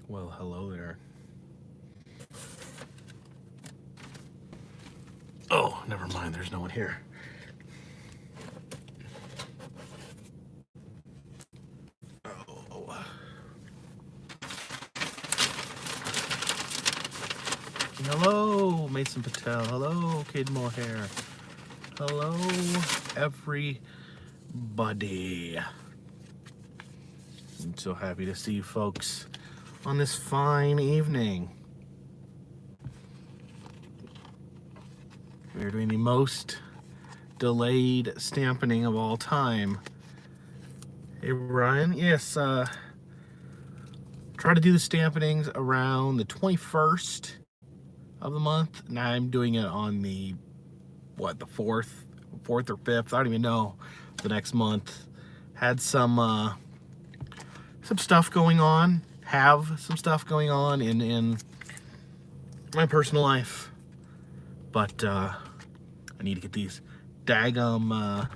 Well, hello there. Oh, never mind. There's no one here. Oh. Hello, Mason Patel. Hello, Kid Mohair. Hello, everybody. I'm so happy to see you folks on this fine evening. We're doing the most delayed stampening of all time. Hey, Ryan. Yes, try to do the stampenings around the 21st of the month. Now I'm doing it on the, the 4th or 5th. I don't even know the next month. Had some stuff going on. Have some stuff going on in my personal life. But I need to get these daggum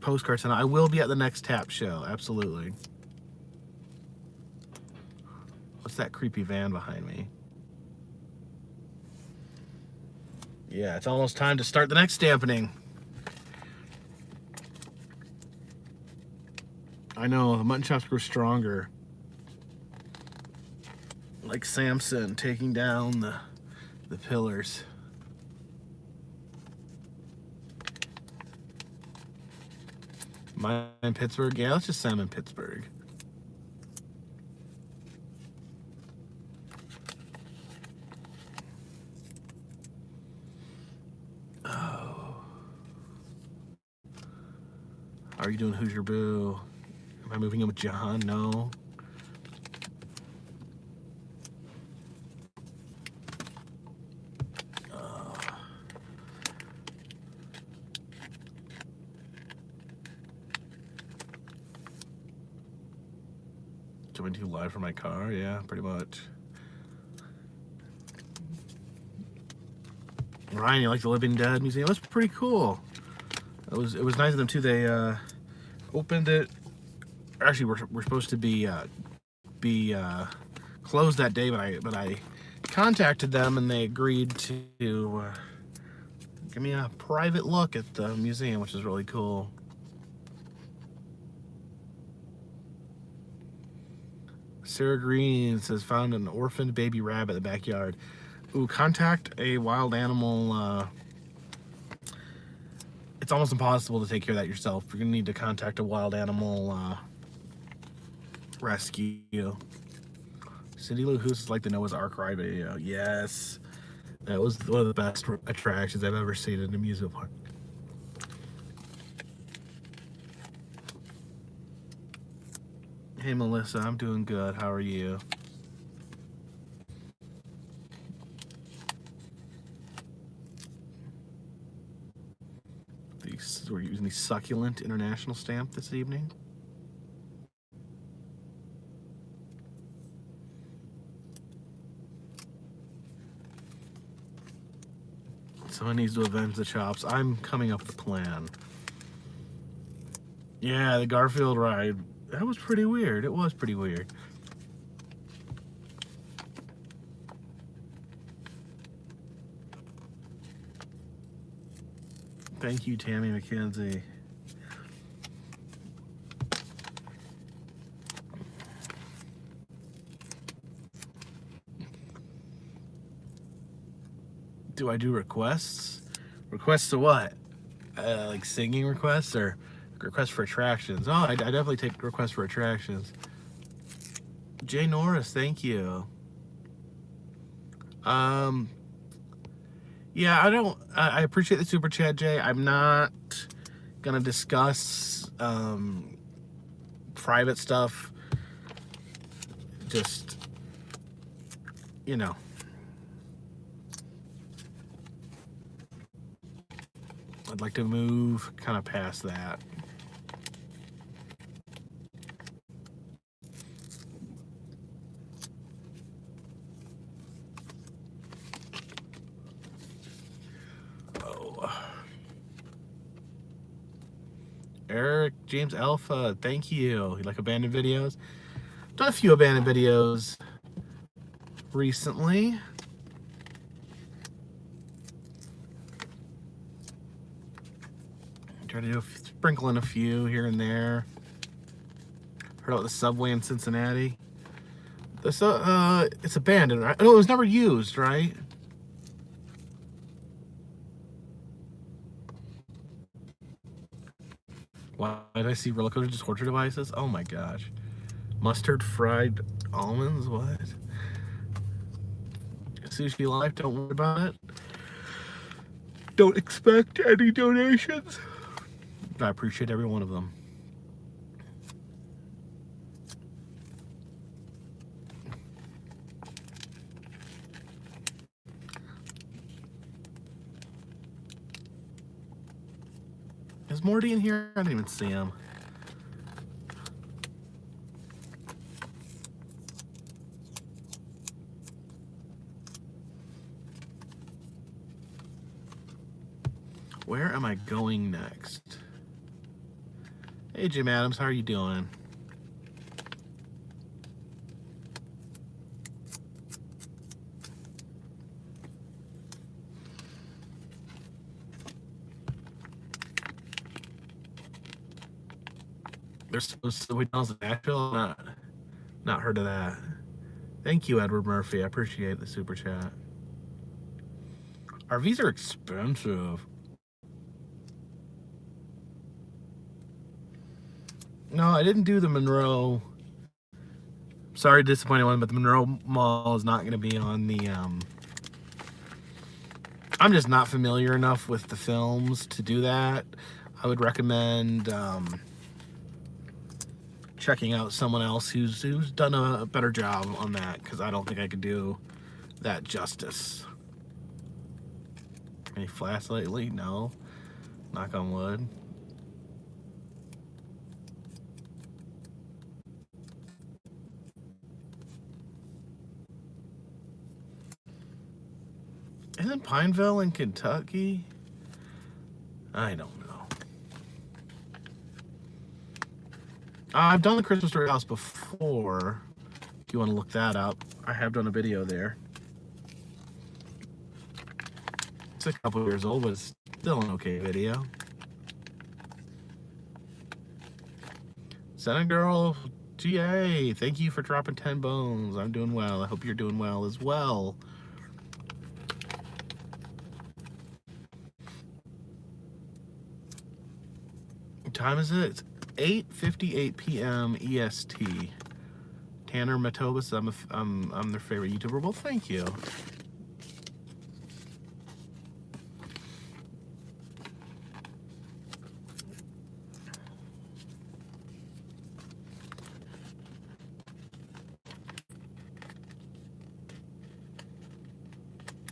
postcards, and I will be at the next Tap show. Absolutely. What's that creepy van behind me? Yeah, it's almost time to start the next stampening. I know, the mutton chops grow stronger. Like Samson taking down the pillars. Mine in Pittsburgh? Yeah, let's just say I'm in Pittsburgh. Oh. How are you doing, Hoosier Boo? Am I moving in with John? No. Coming to you live from my car? Yeah, pretty much. Ryan, you like the Living Dead Museum? That's pretty cool. It was nice of them too. They opened it. Actually, we're supposed to be closed that day, but I contacted them and they agreed to give me a private look at the museum, which is really cool. Sarah Green says found an orphaned baby rabbit in the backyard. Ooh, contact a wild animal. It's almost impossible to take care of that yourself. You're gonna need to contact a wild animal rescue. Cindy Lou Hoos is like the Noah's Ark ride video. Yes, that was one of the best attractions I've ever seen in an amusement park. Hey Melissa, I'm doing good. How are you? We're using the Succulent International stamp this evening. Someone needs to avenge the chops. I'm coming up with a plan. Yeah, the Garfield ride. That was pretty weird. It was pretty weird. Thank you, Tammy McKenzie. Do I do requests? Requests to what? Like singing requests or requests for attractions? Oh, I definitely take requests for attractions. Jay Norris, thank you. Yeah, I appreciate the super chat, Jay. I'm not gonna discuss private stuff. Just, you know. I'd like to move kind of past that. Eric James Alpha, thank you. You like abandoned videos? Done a few abandoned videos. recently. Try to sprinkle in a few here and there. Heard about the subway in Cincinnati. It's abandoned, right? No, it was never used, right? Why did I see roller coaster torture devices? Oh my gosh. Mustard fried almonds? What? Sushi Life, don't worry about it. Don't expect any donations. I appreciate every one of them. Is Morty in here? I didn't even see him. Where am I going next? Hey, Jim Adams, how are you doing? There's Subway Tunnels in Nashville? Not heard of that. Thank you, Edward Murphy. I appreciate the super chat. RVs are expensive. No, I didn't do the Monroe. Sorry, disappointing one, but the Monroe Mall is not going to be on the. I'm just not familiar enough with the films to do that. I would recommend checking out someone else who's done a better job on that, because I don't think I could do that justice. Any flash lately? No. Knock on wood. Isn't Pineville in Kentucky? I don't know. I've done the Christmas Story House before. If you want to look that up, I have done a video there. It's a couple years old, but it's still an okay video. Senate Girl GA, thank you for dropping 10 bones. I'm doing well. I hope you're doing well as well. What time is it? It's 8:58 p.m. EST. Tanner Matobas, I'm their favorite YouTuber. Well, thank you.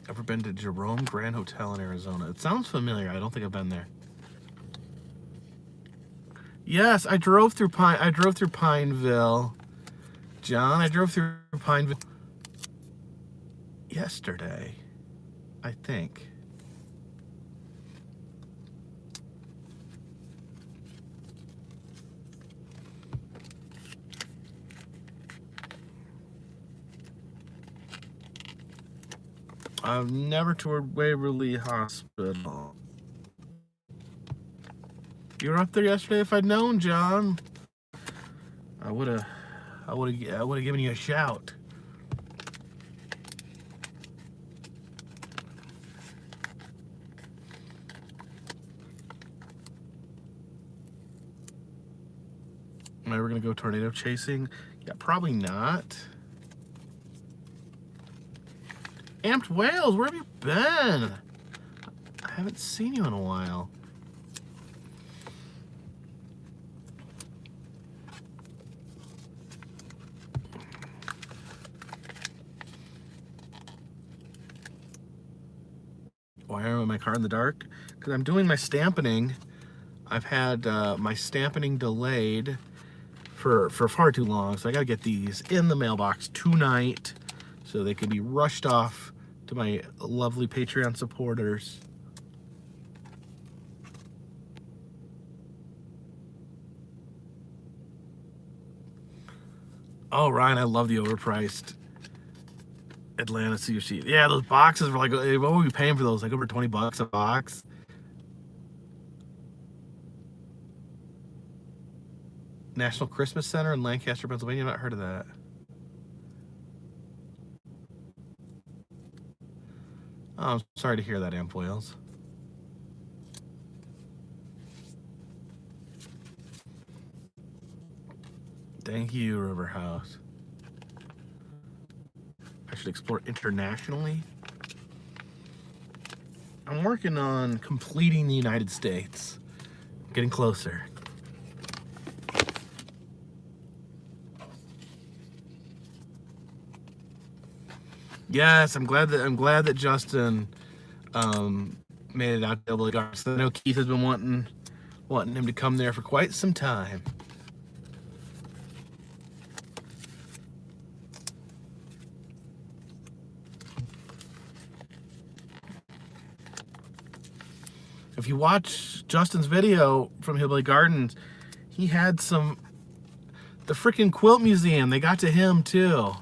Ever been to Jerome Grand Hotel in Arizona? It sounds familiar. I don't think I've been there. Yes, I drove through Pineville. John, I drove through Pineville yesterday, I think. I've never toured Waverly Hospital. You were up there yesterday. If I'd known, John, I would have given you a shout. Am I ever gonna go tornado chasing? Yeah, probably not. Amped Whales, where have you been? I haven't seen you in a while. Why am I in my car in the dark? Because I'm doing my stampening. I've had my stampening delayed for far too long, so I gotta get these in the mailbox tonight so they can be rushed off to my lovely Patreon supporters. Oh, Ryan, I love the overpriced Atlanta sushi. Yeah, those boxes were like, what were we paying for those? Like over $20 a box. National Christmas Center in Lancaster, Pennsylvania. I've not heard of that. Oh, I'm sorry to hear that, Amp Wales. Thank you, River House. I should explore internationally. I'm working on completing the United States. Getting closer. Yes, I'm glad that Justin made it out to Double Gardens. I know Keith has been wanting him to come there for quite some time. If you watch Justin's video from Hillbilly Gardens, he had the freaking quilt museum. They got to him too.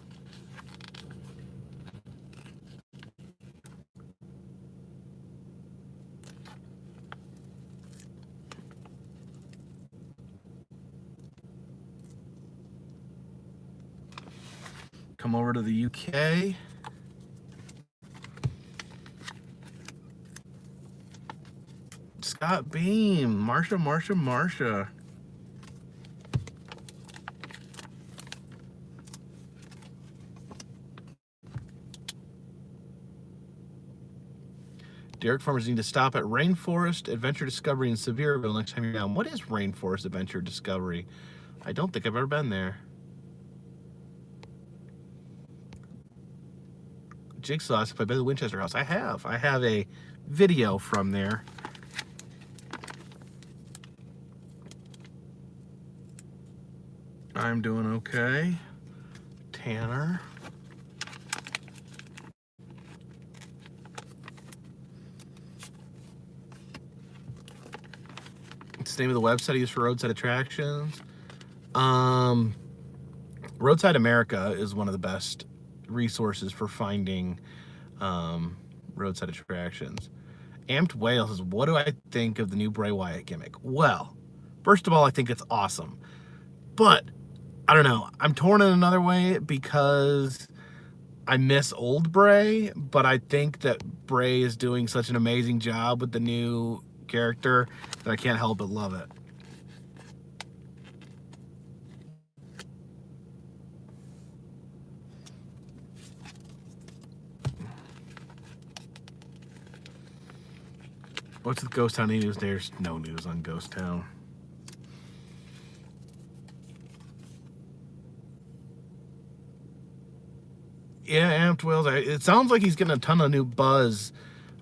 Come over to the UK. Scott Beam, Marsha. Derek Farmers need to stop at Rainforest Adventure Discovery in Sevierville next time you're down. What is Rainforest Adventure Discovery? I don't think I've ever been there. Jigsaw, if I've been to the Winchester House. I have a video from there. I'm doing okay. Tanner. It's the name of the website I use for roadside attractions. Roadside America is one of the best resources for finding roadside attractions. Amped Whale says, what do I think of the new Bray Wyatt gimmick? Well, first of all, I think it's awesome. But, I don't know. I'm torn in another way because I miss old Bray, but I think that Bray is doing such an amazing job with the new character that I can't help but love it. What's the Ghost Town news? There's no news on Ghost Town. Yeah, Amped Whales. It sounds like he's getting a ton of new buzz.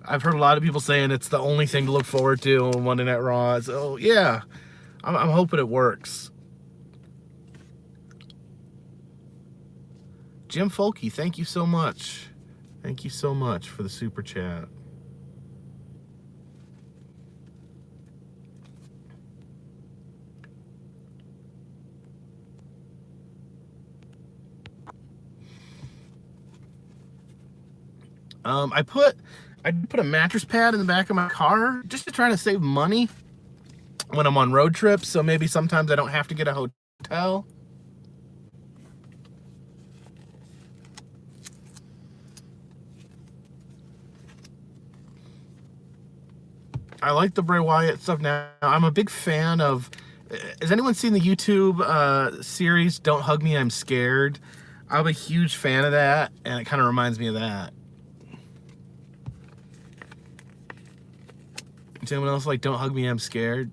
I've heard a lot of people saying it's the only thing to look forward to on Monday Night Raw. So, yeah, I'm hoping it works. Jim Folke, thank you so much. Thank you so much for the super chat. I put a mattress pad in the back of my car just to try to save money when I'm on road trips, so maybe sometimes I don't have to get a hotel. I like the Bray Wyatt stuff now. I'm a big fan of... Has anyone seen the YouTube series, Don't Hug Me, I'm Scared? I'm a huge fan of that, and it kind of reminds me of that. Does anyone else like Don't Hug Me, I'm Scared?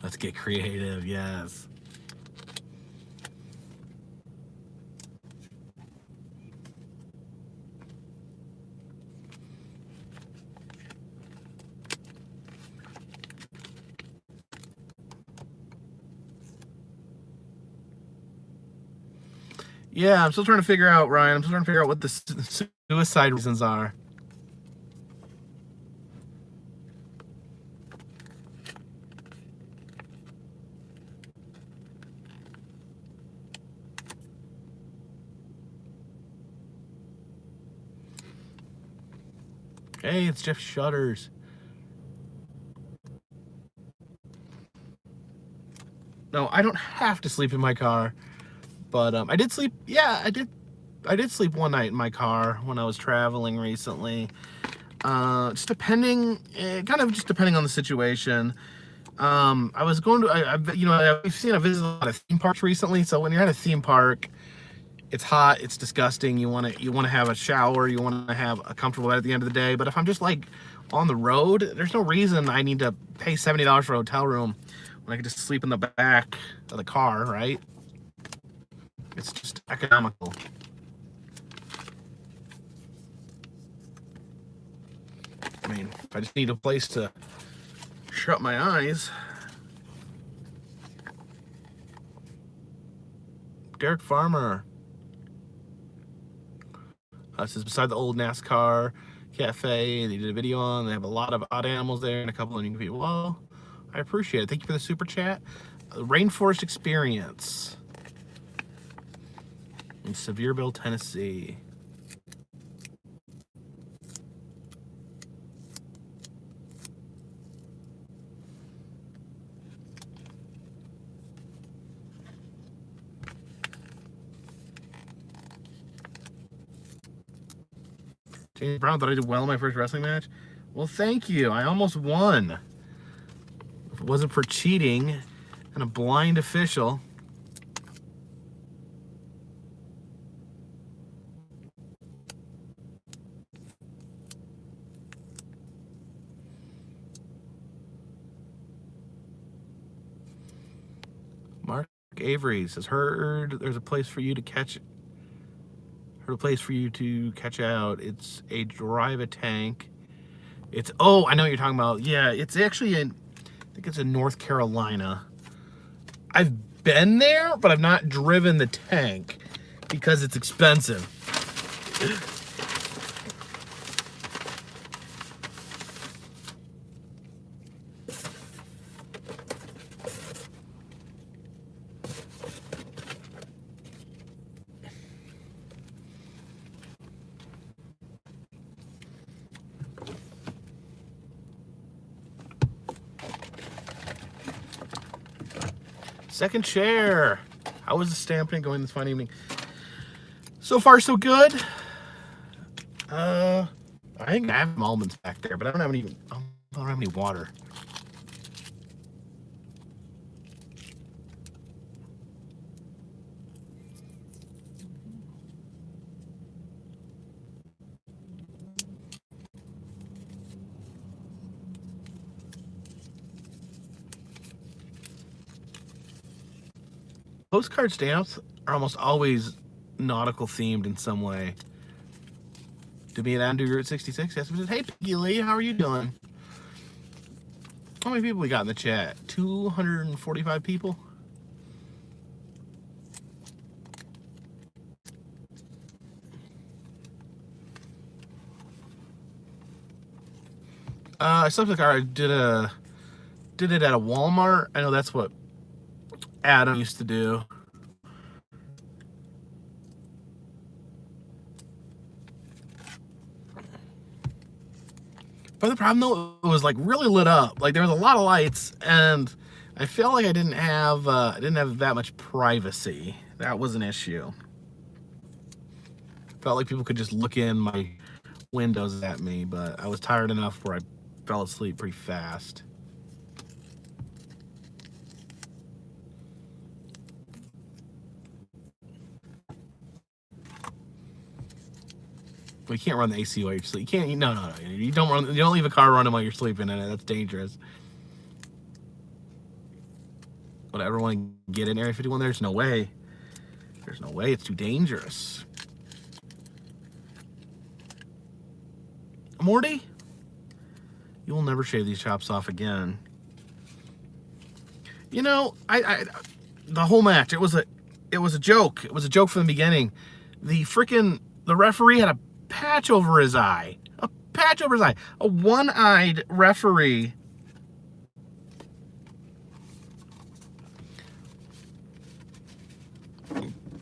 Let's get creative, yes. Yeah, I'm still trying to figure out, Ryan. I'm still trying to figure out what the suicide reasons are. Hey, it's Jeff Shutters. No, I don't have to sleep in my car, but I did sleep. Yeah, I did sleep one night in my car when I was traveling recently. Just depending, kind of just depending on the situation. I was going to, I've seen I visited a lot of theme parks recently. So when you're at a theme park, it's hot, it's disgusting. You want to have a shower, you want to have a comfortable bed at the end of the day. But if I'm just like on the road, there's no reason I need to pay $70 for a hotel room when I can just sleep in the back of the car, right? It's just economical. I mean, if I just need a place to shut my eyes. Derek Farmer. This is beside the old NASCAR cafe. They did a video on. They have a lot of odd animals there and a couple of new people. Well, I appreciate it. Thank you for the super chat. Rainforest Experience in Sevierville, Tennessee. James Brown thought I did well in my first wrestling match. Well, thank you. I almost won. If it wasn't for cheating and a blind official. Mark Avery says, heard there's a place for you to catch. Heard a place for you to catch out. It's a drive-a-tank. It's, oh, I know what you're talking about. Yeah, it's actually in, I think it's in North Carolina. I've been there, but I've not driven the tank because it's expensive. Second chair. How was the stamping going this fine evening? So far, so good. I think I have some almonds back there, but I don't have any water. Postcard stamps are almost always nautical themed in some way. To be an undo Route 66, yes. Hey, Piggy Lee, how are you doing? How many people we got in the chat? 245 people? I slept in the car. I did it at a Walmart. I know that's what Adam used to do. But the problem though, it was like really lit up. Like there was a lot of lights, and I felt like I didn't have that much privacy. That was an issue. Felt like people could just look in my windows at me, but I was tired enough where I fell asleep pretty fast. Well, you can't run the AC while you're sleeping. You can't. No. You don't leave a car running while you're sleeping in it. That's dangerous. Would I ever want to get in Area 51? There's no way. There's no way. It's too dangerous. Morty, you will never shave these chops off again. You know, I the whole match. It was It was a joke. It was a joke from the beginning. The referee had a patch over his eye. A patch over his eye. A one-eyed referee.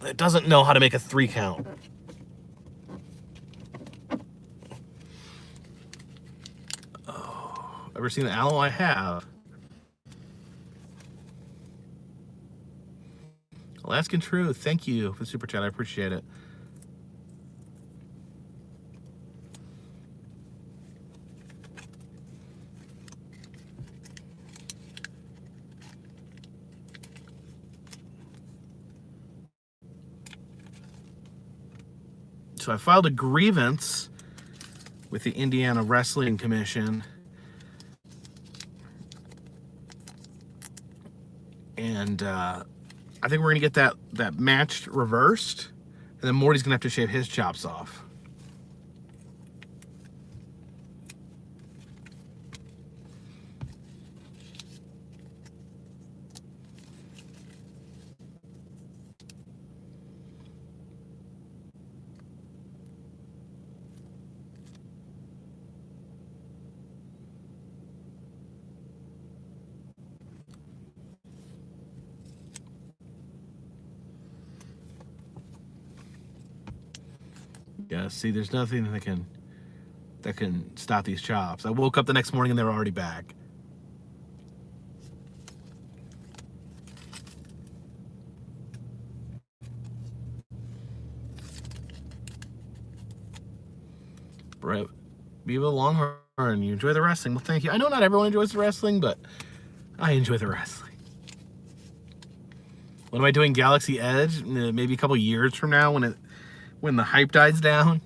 It doesn't know how to make a 3 count. Oh, ever seen the aloe? I have. Alaskan Truth, thank you for the super chat. I appreciate it. So I filed a grievance with the Indiana Wrestling Commission. And I think we're going to get that match reversed. And then Morty's going to have to shave his chops off. Yeah, see, there's nothing that can stop these chops. I woke up the next morning and they were already back. Right. Viva Longhorn, you enjoy the wrestling. Well, thank you. I know not everyone enjoys the wrestling, but I enjoy the wrestling. What am I doing? Galaxy Edge? Maybe a couple years from now when the hype dies down.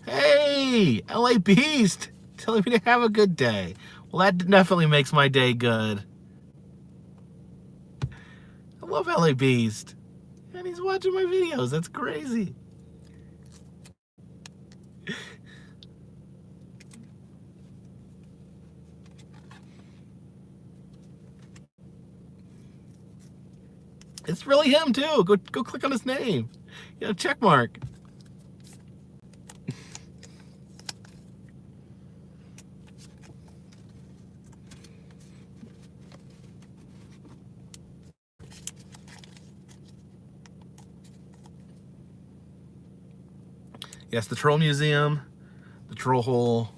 Hey, LA Beast, telling me to have a good day. Well, that definitely makes my day good. I love LA Beast. And he's watching my videos. That's crazy. It's really him too. Go click on his name. You know, check mark. Yes, the Troll Museum, the Troll Hole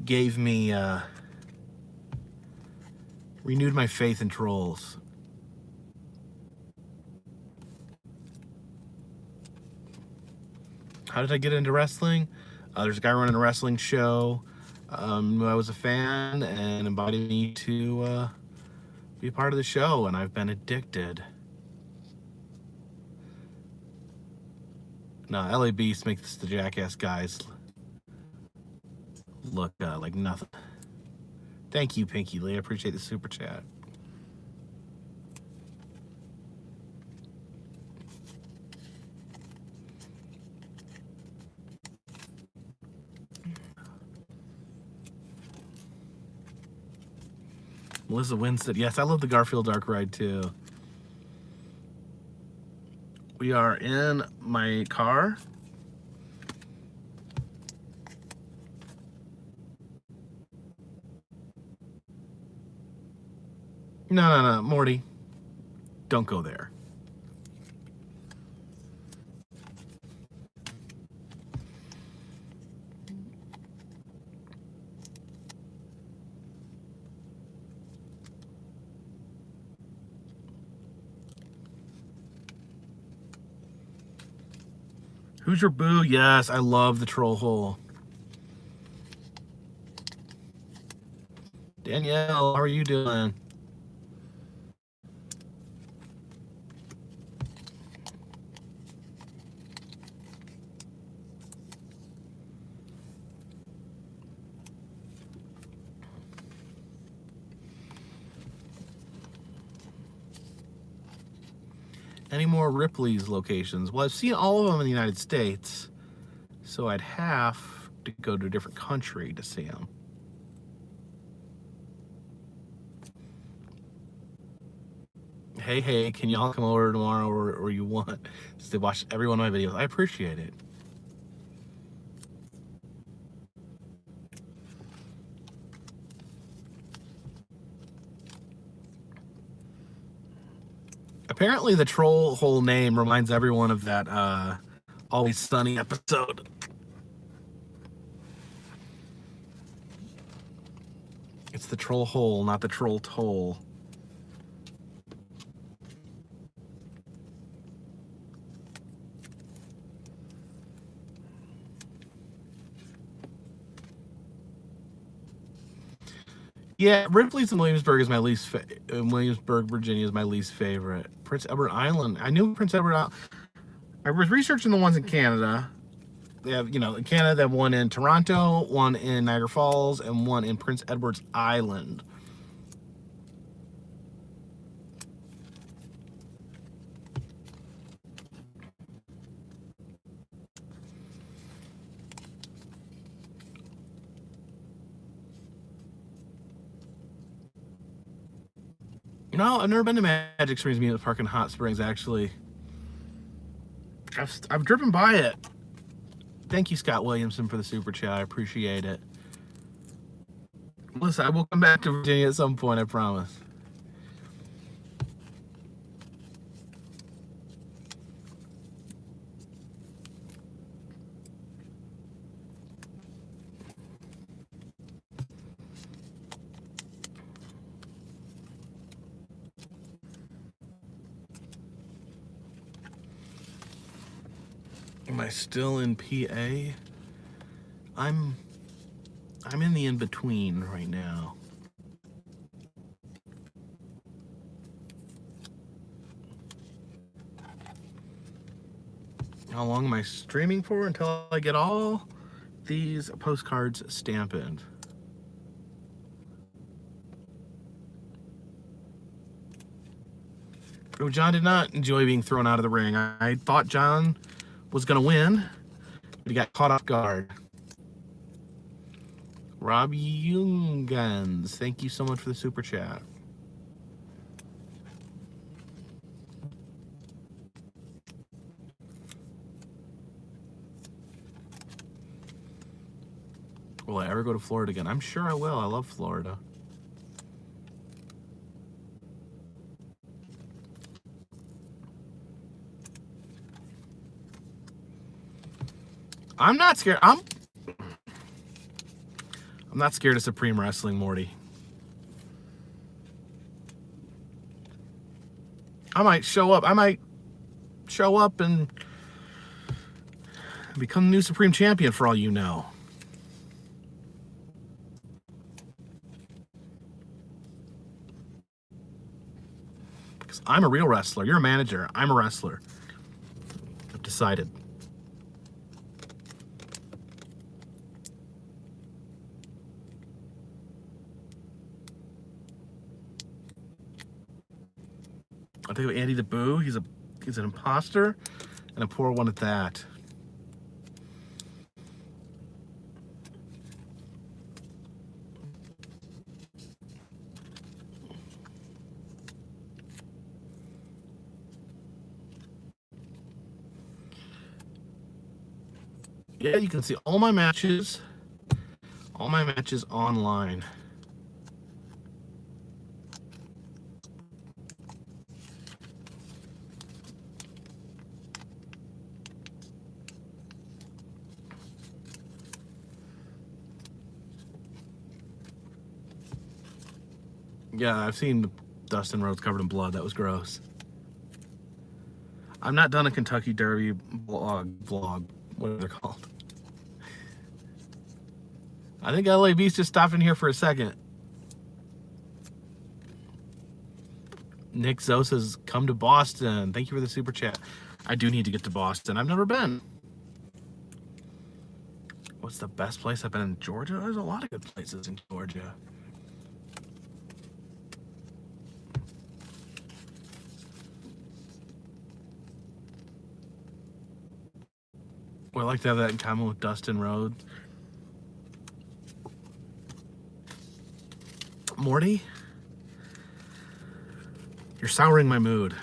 gave me, renewed my faith in trolls. How did I get into wrestling? There's a guy running a wrestling show who I was a fan and invited me to be a part of the show, and I've been addicted. No, LA Beast makes the Jackass guys look like nothing. Thank you, Pinky Lee. I appreciate the super chat. Melissa Winstead. Yes, I love the Garfield Dark Ride too. We are in my car. No, Morty. Don't go there. Who's your boo? Yes, I love the Troll Hole. Danielle, how are you doing? Any more Ripley's locations? Well, I've seen all of them in the United States, so I'd have to go to a different country to see them. hey, can y'all come over tomorrow or you want to watch every one of my videos? I appreciate it. Apparently the troll hole name reminds everyone of that Always Sunny episode. It's the troll hole, not the troll toll. Yeah, Ripley's in Williamsburg is my least. Williamsburg, Virginia is my least favorite. Prince Edward Island. I knew Prince Edward Island. I was researching the ones in Canada. They have, in Canada, they have one in Toronto, one in Niagara Falls, and one in Prince Edward's Island. No, I've never been to Magic Springs Amusement Park in Hot Springs, actually. I've driven by it. Thank you, Scott Williamson, for the super chat. I appreciate it. Listen, I will come back to Virginia at some point, I promise. Am I still in PA? I'm in the in-between right now. How long am I streaming for until I get all these postcards stamped? Oh, John did not enjoy being thrown out of the ring. I thought John was going to win, but he got caught off guard. Robbie Jungans, thank you so much for the super chat. Will I ever go to Florida again? I'm sure I will. I love Florida. I'm not scared. I'm not scared of Supreme Wrestling, Morty. I might show up and become the new Supreme Champion for all you know. Because I'm a real wrestler. You're a manager. I'm a wrestler. I've decided. I think of Andy the Boo. He's an imposter and a poor one at that. Yeah, you can see all my matches online. Yeah, I've seen Dustin Rhodes covered in blood. That was gross. I'm not done a Kentucky Derby vlog, whatever they're called. I think LA Beast just stopped in here for a second. Nick Zoe says, come to Boston. Thank you for the super chat. I do need to get to Boston. I've never been. What's the best place I've been in Georgia? There's a lot of good places in Georgia. Well, I like to have that in common with Dustin Rhodes. Morty, You're souring my mood.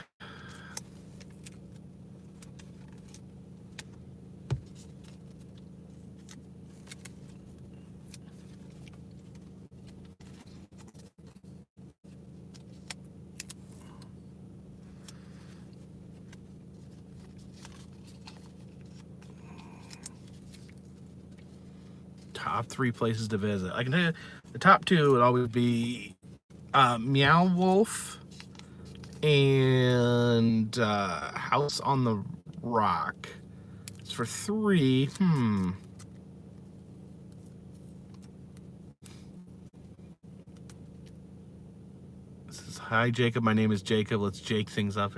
Top 3 places to visit. I can tell you the top 2 would always be Meow Wolf and House on the Rock. As for 3, This is, hi Jacob, my name is Jacob. Let's Jake things up.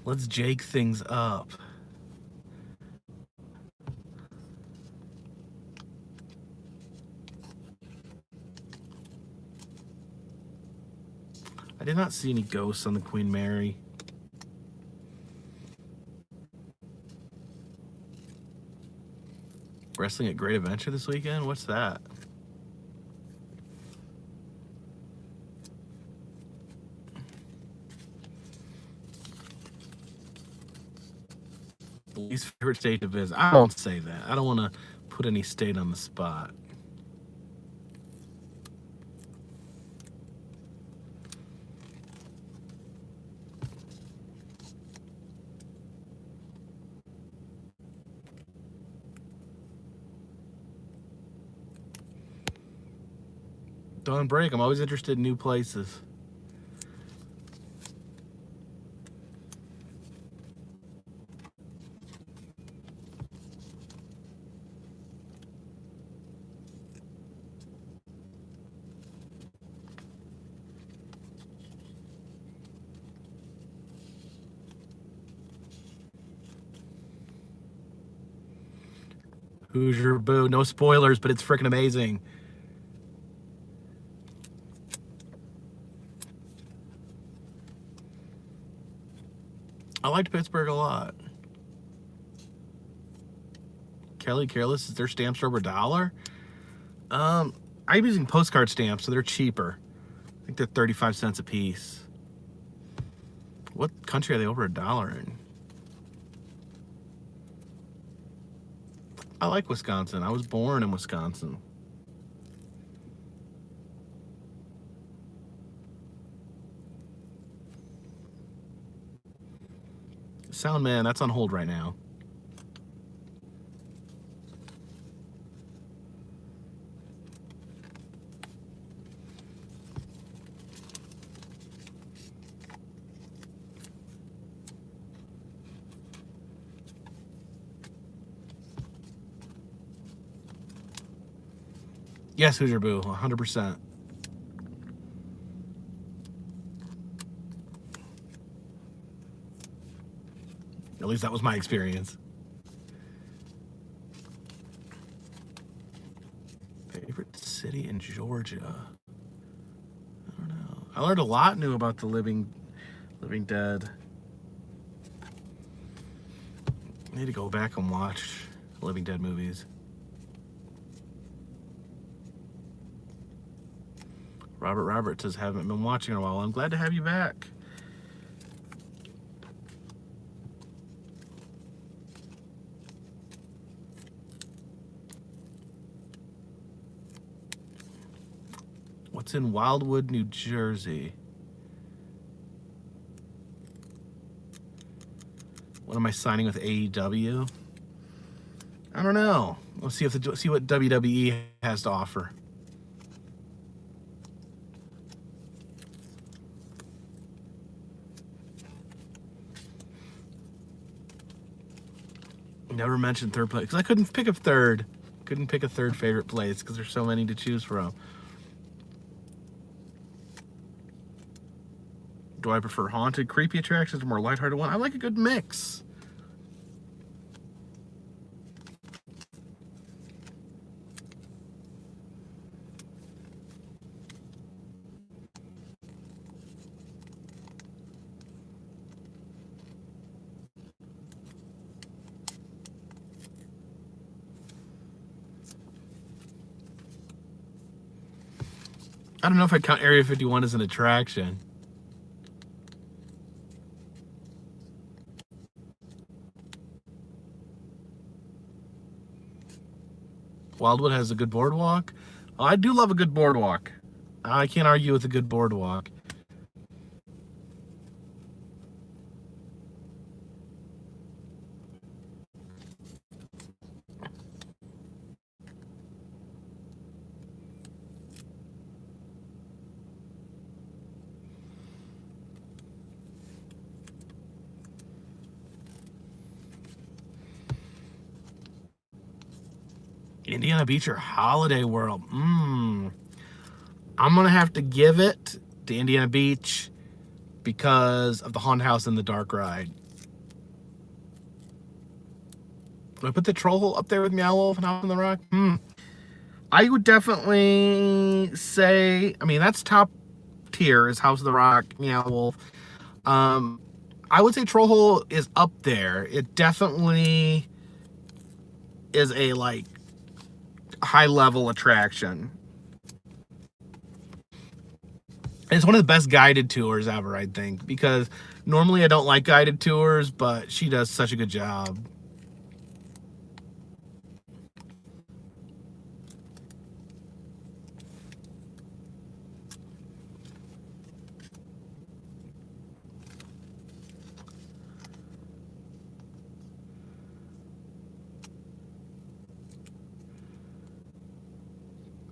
Let's Jake things up. I did not see any ghosts on the Queen Mary. Wrestling at Great Adventure this weekend? What's that? Least favorite state to visit. I won't say that. I don't want to put any state on the spot. Don't break. I'm always interested in new places. Hoosier Boo. No spoilers, but it's freaking amazing. I liked Pittsburgh a lot. Kelly Careless, is their stamps over $1? I'm using postcard stamps, so they're cheaper. I think they're 35 cents a piece. What country are they over $1 in? I like Wisconsin. I was born in Wisconsin. Sound Man, that's on hold right now. Yes, Hoosier Boo, 100%. At least that was my experience. Favorite city in Georgia? I don't know. I learned a lot new about the Living Dead. I need to go back and watch Living Dead movies. Robert says, haven't been watching in a while. I'm glad to have you back. What's in Wildwood, New Jersey? What am I signing with AEW? I don't know. Let's see see what WWE has to offer. Never mentioned third place because I couldn't pick a third. Couldn't pick a third favorite place because there's so many to choose from. Do I prefer haunted, creepy attractions or more lighthearted one? I like a good mix. I don't know if I'd count Area 51 as an attraction. Wildwood has a good boardwalk. Oh, I do love a good boardwalk. I can't argue with a good boardwalk. Indiana Beach or Holiday World? I'm gonna have to give it to Indiana Beach because of the Haunted House and the Dark Ride. Do I put the Troll Hole up there with Meow Wolf and House on the Rock? I would definitely say, I mean, that's top tier is House of the Rock, Meow Wolf. I would say Troll Hole is up there. It definitely is a like high level attraction. It's one of the best guided tours ever, I think, because normally I don't like guided tours, but she does such a good job.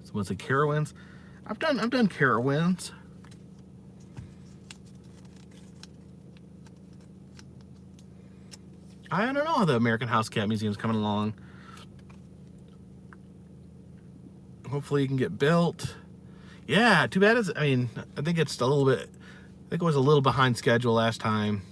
So what's it, Carowinds? I've done Carowinds. I don't know how the American House Cat Museum's coming along. Hopefully you can get built. Yeah, too bad. I mean, I think it's a little bit, I think it was a little behind schedule last time.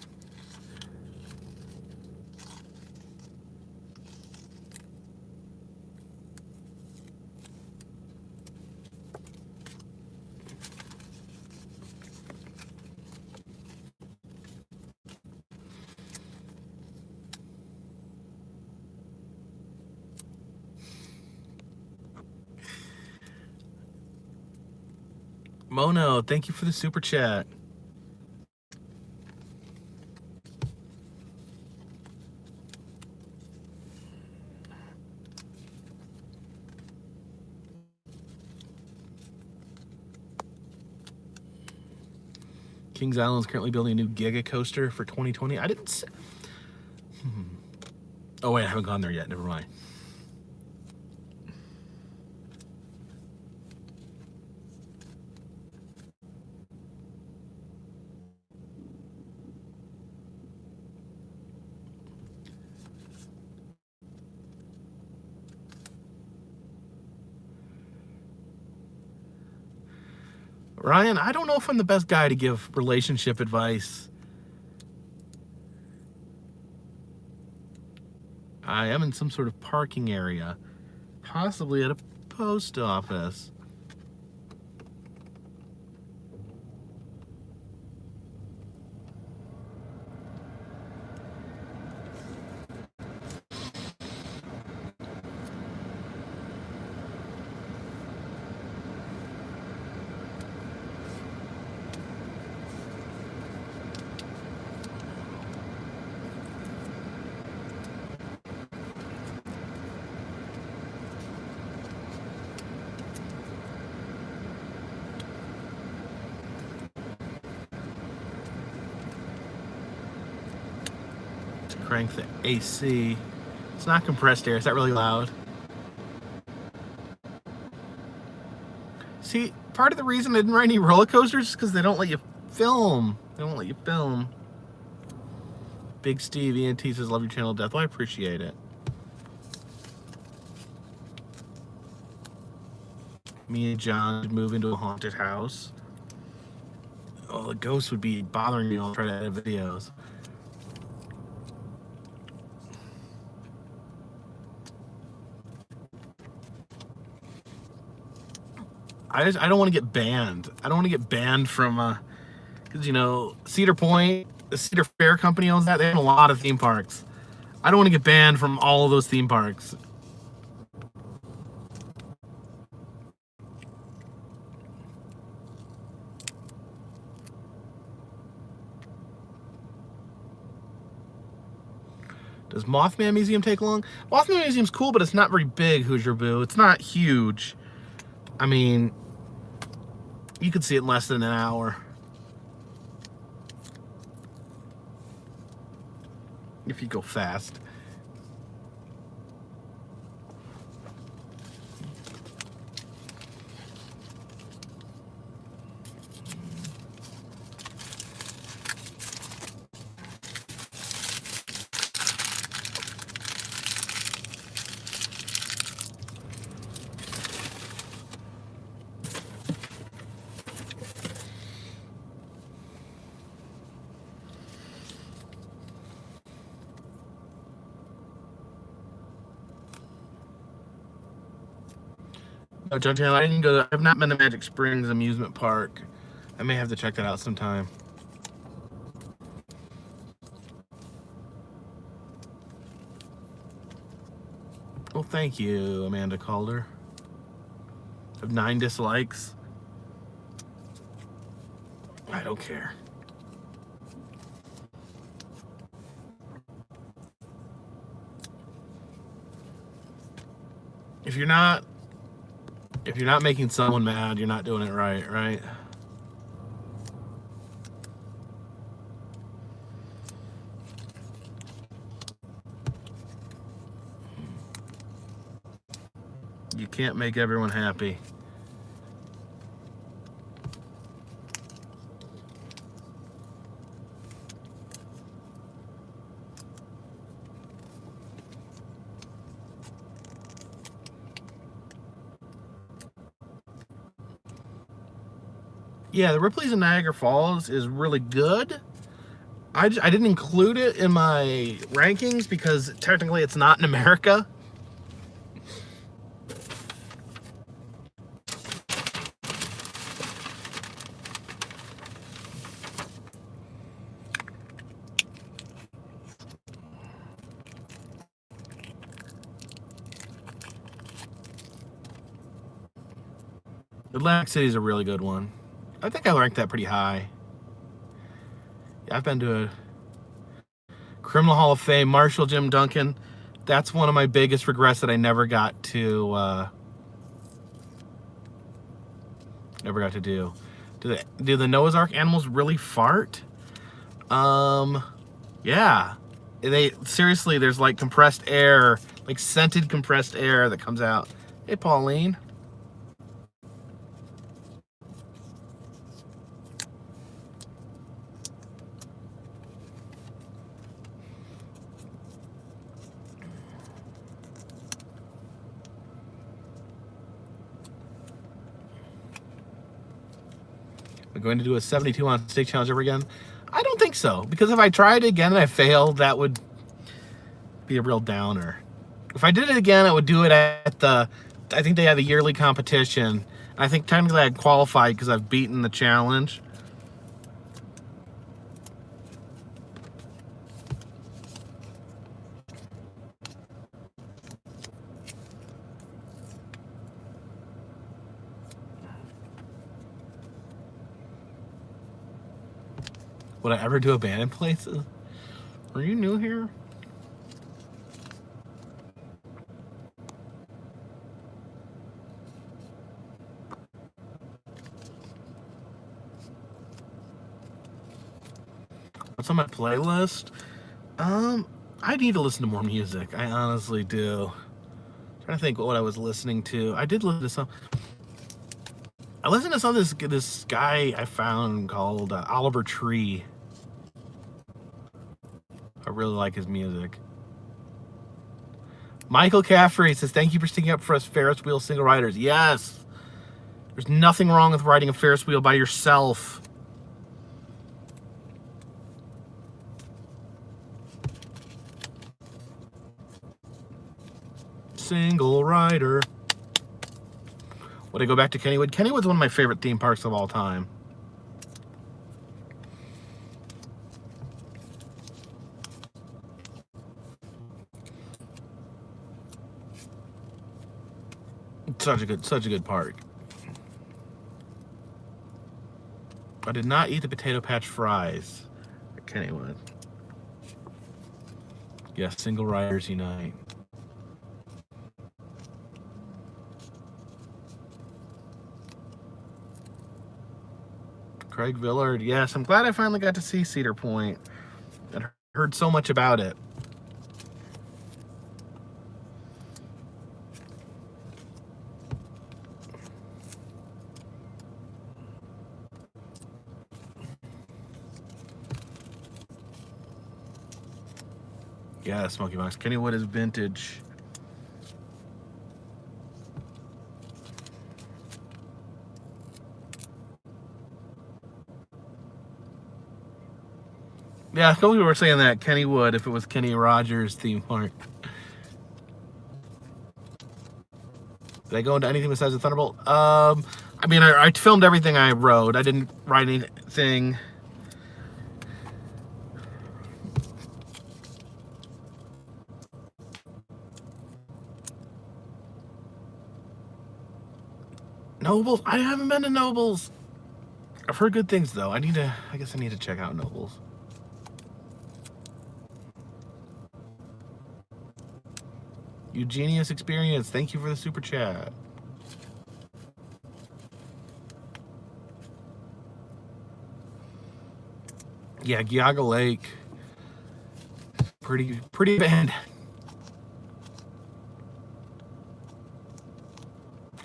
Mono, thank you for the super chat. Kings Island is currently building a new Giga coaster for 2020. I didn't say... Oh wait, I haven't gone there yet. Never mind. Ryan, I don't know if I'm the best guy to give relationship advice. I am in some sort of parking area, possibly at a post office. Crank the AC. It's not compressed air. Is that really loud? See, part of the reason I didn't ride any roller coasters is because they don't let you film. They won't let you film. Big Steve ENT says, love your channel, Death. Well, I appreciate it. Me and John should move into a haunted house. Oh, the ghost would be bothering me. I'll try to edit videos. I don't want to get banned. I don't want to get banned from, because, you know, Cedar Point, the Cedar Fair Company owns that. They have a lot of theme parks. I don't want to get banned from all of those theme parks. Does Mothman Museum take long? Mothman Museum's cool, but it's not very big, Hoosier Boo. It's not huge. I mean, you could see it in less than an hour. If you go fast. No, John Chandler, I didn't go. I've not been to Magic Springs Amusement Park. I may have to check that out sometime. Well, thank you, Amanda Calder. I have 9 dislikes. I don't care. If you're not making someone mad, you're not doing it right, right? You can't make everyone happy. Yeah, the Ripley's in Niagara Falls is really good. I didn't include it in my rankings because technically it's not in America. Atlantic City is a really good one. I think I ranked that pretty high. Yeah, I've been to a Criminal Hall of Fame, Marshall Jim Duncan. That's one of my biggest regrets that I never got to do. Do the Noah's Ark animals really fart? Yeah. Seriously, there's like compressed air, like scented compressed air that comes out. Hey, Pauline. We're going to do a 72 ounce steak challenge over again. I don't think so, because if I tried it again and I failed, that would be a real downer. If I did it again, I would do it at I think they have a yearly competition. I think technically I'd qualified because I've beaten the challenge. Would I ever do abandoned places? Are you new here? What's on my playlist? I need to listen to more music. I honestly do. I'm trying to think what I was listening to. I did listen to some. I listened to some of this guy I found called Oliver Tree. I really like his music. Michael Caffrey says, thank you for sticking up for us Ferris wheel single riders. Yes. There's nothing wrong with riding a Ferris wheel by yourself. Single rider. Would I go back to Kennywood? Kennywood's one of my favorite theme parks of all time. Such a good park. I did not eat the potato patch fries at Kennywood. Yeah, single riders unite. Craig Villard. Yes, I'm glad I finally got to see Cedar Point. I heard so much about it. Yeah, Smoky Box. Kennywood is vintage. Yeah, some people were saying that Kennywood, if it was Kenny Rogers theme park. Did I go into anything besides the Thunderbolt? I mean, I filmed everything I rode. I didn't write anything. Nobles? I haven't been to Nobles. I've heard good things though. I guess I need to check out Nobles. Eugenius Experience, thank you for the super chat. Yeah, Geauga Lake. Pretty bad.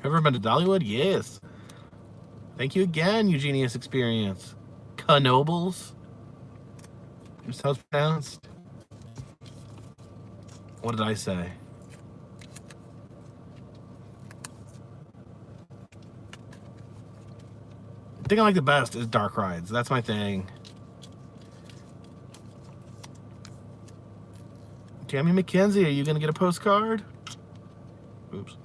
Ever been to Dollywood? Yes. Thank you again, Eugenius Experience. Knobles? Just how it's pronounced? What did I say? The thing I like the best is dark rides. That's my thing. Tammy McKenzie, are you going to get a postcard? Oops.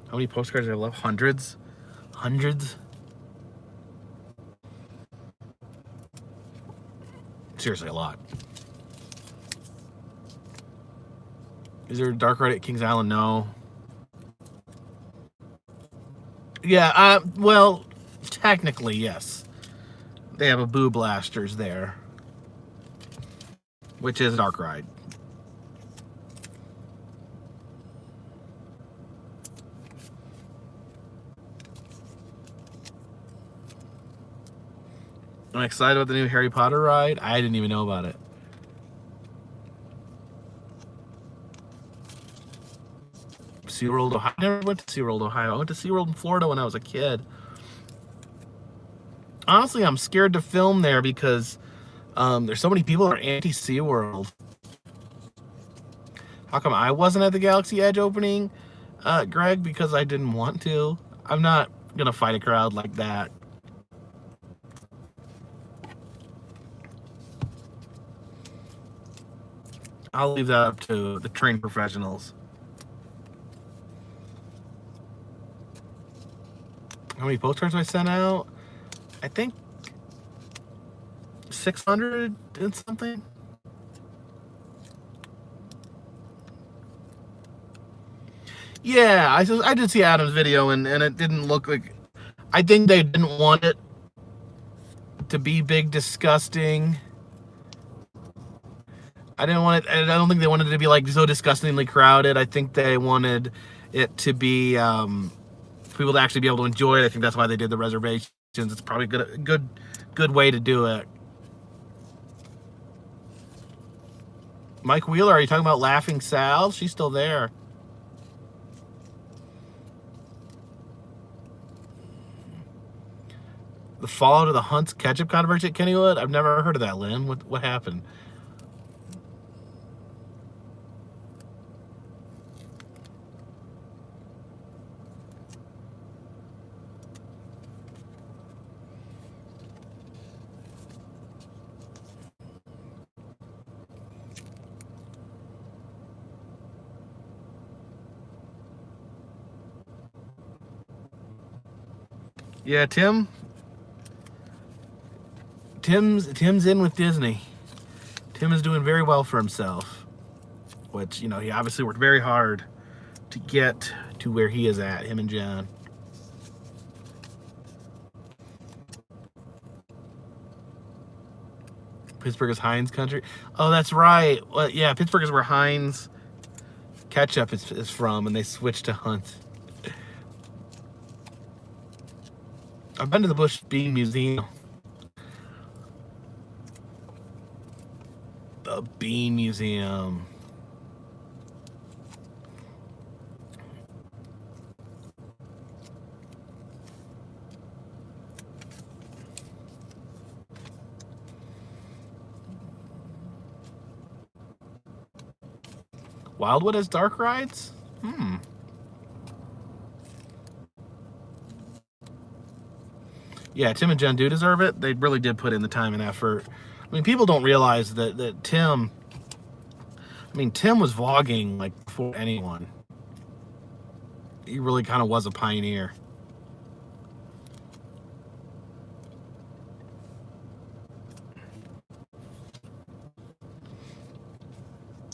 How many postcards do I love? Hundreds? Hundreds? Seriously, a lot. Is there a dark ride at Kings Island? No. Yeah, well, technically, yes. They have a Boo Blasters there, which is a dark ride. I'm excited about the new Harry Potter ride. I didn't even know about it. SeaWorld, Ohio. I never went to SeaWorld, Ohio. I went to SeaWorld in Florida when I was a kid. Honestly, I'm scared to film there because there's so many people that are anti-SeaWorld. How come I wasn't at the Galaxy Edge opening, Greg? Because I didn't want to. I'm not going to fight a crowd like that. I'll leave that up to the trained professionals. How many postcards I sent out? I think 600 and something. Yeah, I did see Adam's video, and it didn't look like... I think they didn't want it to be big, disgusting. I don't think they wanted it to be like so disgustingly crowded. I think they wanted it to be people to actually be able to enjoy it. I think that's why they did the reservations. It's probably a good way to do it. Mike Wheeler, are you talking about Laughing Sal? She's still there. The fallout of the Hunt's ketchup controversy at Kennywood? I've never heard of that, Lynn. What happened? Yeah, Tim's in with Disney. Tim is doing very well for himself, which, you know, he obviously worked very hard to get to where he is at, him and John. Pittsburgh is Heinz country. Oh, that's right. Well, yeah, Pittsburgh is where Heinz ketchup is from, and they switched to Hunt. I've been to the Bush Bean Museum. The Bean Museum. Wildwood has dark rides? Yeah, Tim and Jen do deserve it. They really did put in the time and effort. I mean, people don't realize that Tim... I mean, Tim was vlogging like before anyone. He really kind of was a pioneer.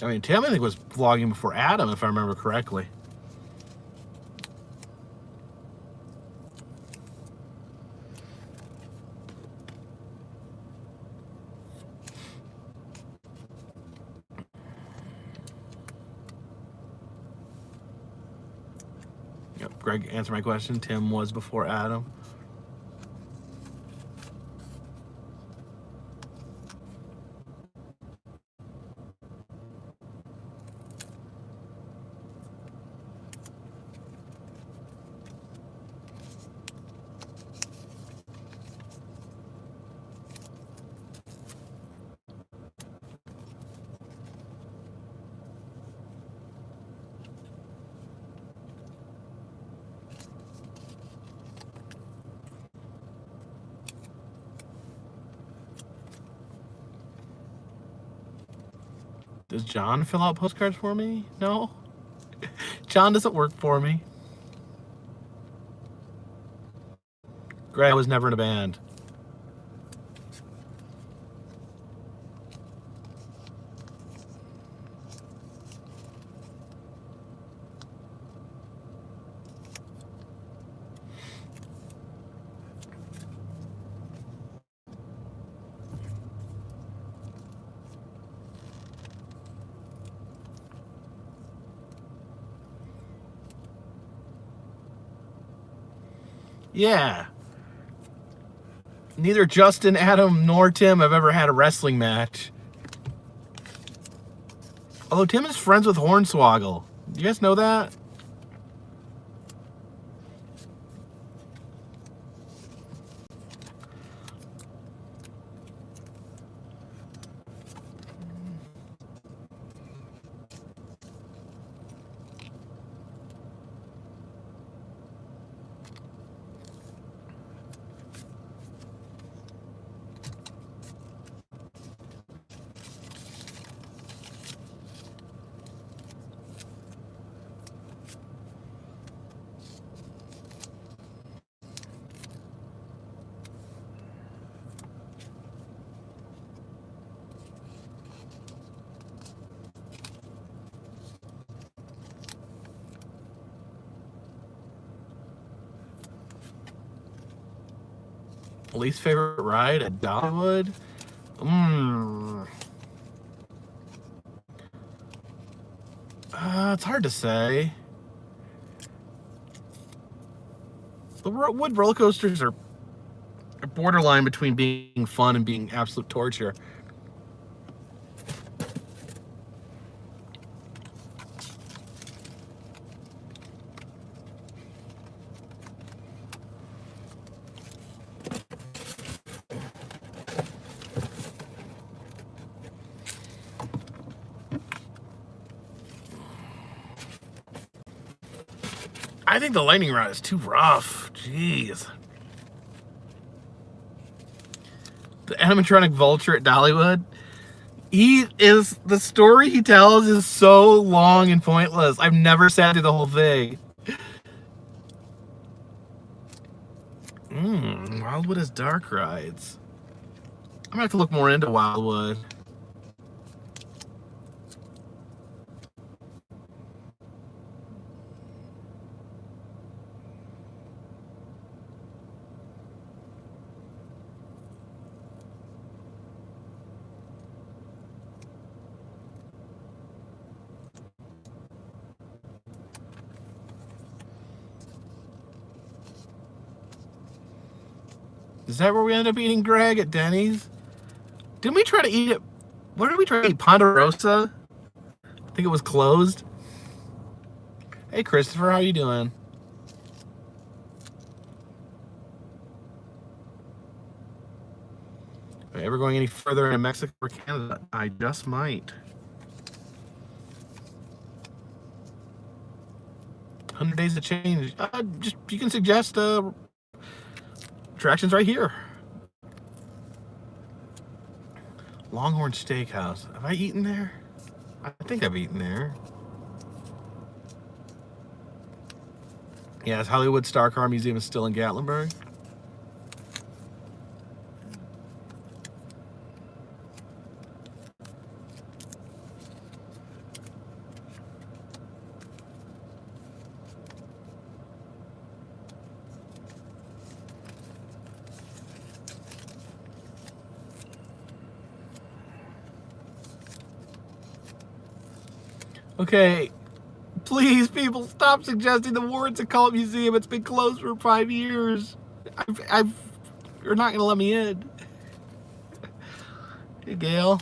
I mean, Tim, I think, was vlogging before Adam, if I remember correctly. Yep, Greg answered my question. Tim was before Adam. Does John fill out postcards for me? No. John doesn't work for me. Greg was never in a band. Yeah. Neither Justin, Adam, nor Tim have ever had a wrestling match. Although Tim is friends with Hornswoggle. Do you guys know that? Least favorite ride at Dollywood? It's hard to say. The wood roller coasters are borderline between being fun and being absolute torture. I think the lightning rod is too rough. Jeez. The animatronic vulture at Dollywood. The story he tells is so long and pointless. I've never sat through the whole thing. Wildwood has dark rides. I'm gonna have to look more into Wildwood. Is that where we ended up eating, Greg, at Denny's? Didn't we try to eat it? Where did we try to eat? Ponderosa? I think it was closed. Hey, Christopher, how you doing? Are you ever going any further in Mexico or Canada? I just might. 100 days to change. Just you can suggest attractions right here. Longhorn Steakhouse. Have I eaten there? I think I've eaten there. Yes, Hollywood Star Car Museum is still in Gatlinburg. Okay, please, people, stop suggesting the Warren's Occult Museum. It's been closed for 5 years. You're not gonna let me in. Hey, Gail.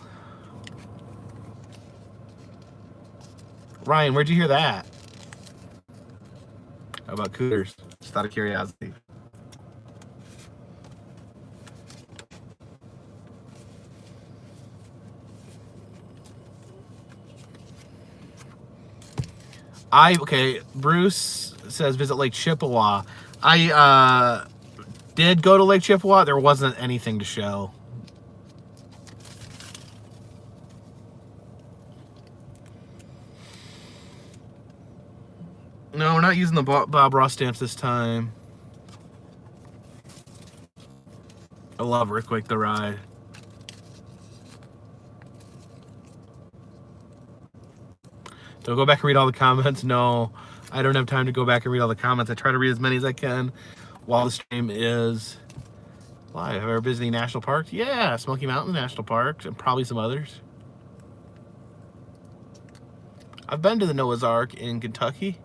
Ryan, where'd you hear that? How about Cooters? Just out of curiosity. Okay, Bruce says visit Lake Chippewa. I did go to Lake Chippewa. There wasn't anything to show. No, we're not using the Bob Ross stamps this time. I love Rickwick the Ride. Don't go back and read all the comments. No, I don't have time to go back and read all the comments. I try to read as many as I can while the stream is live. Have I ever visited national parks? Yeah, Smoky Mountain National Park and probably some others. I've been to the Noah's Ark in Kentucky.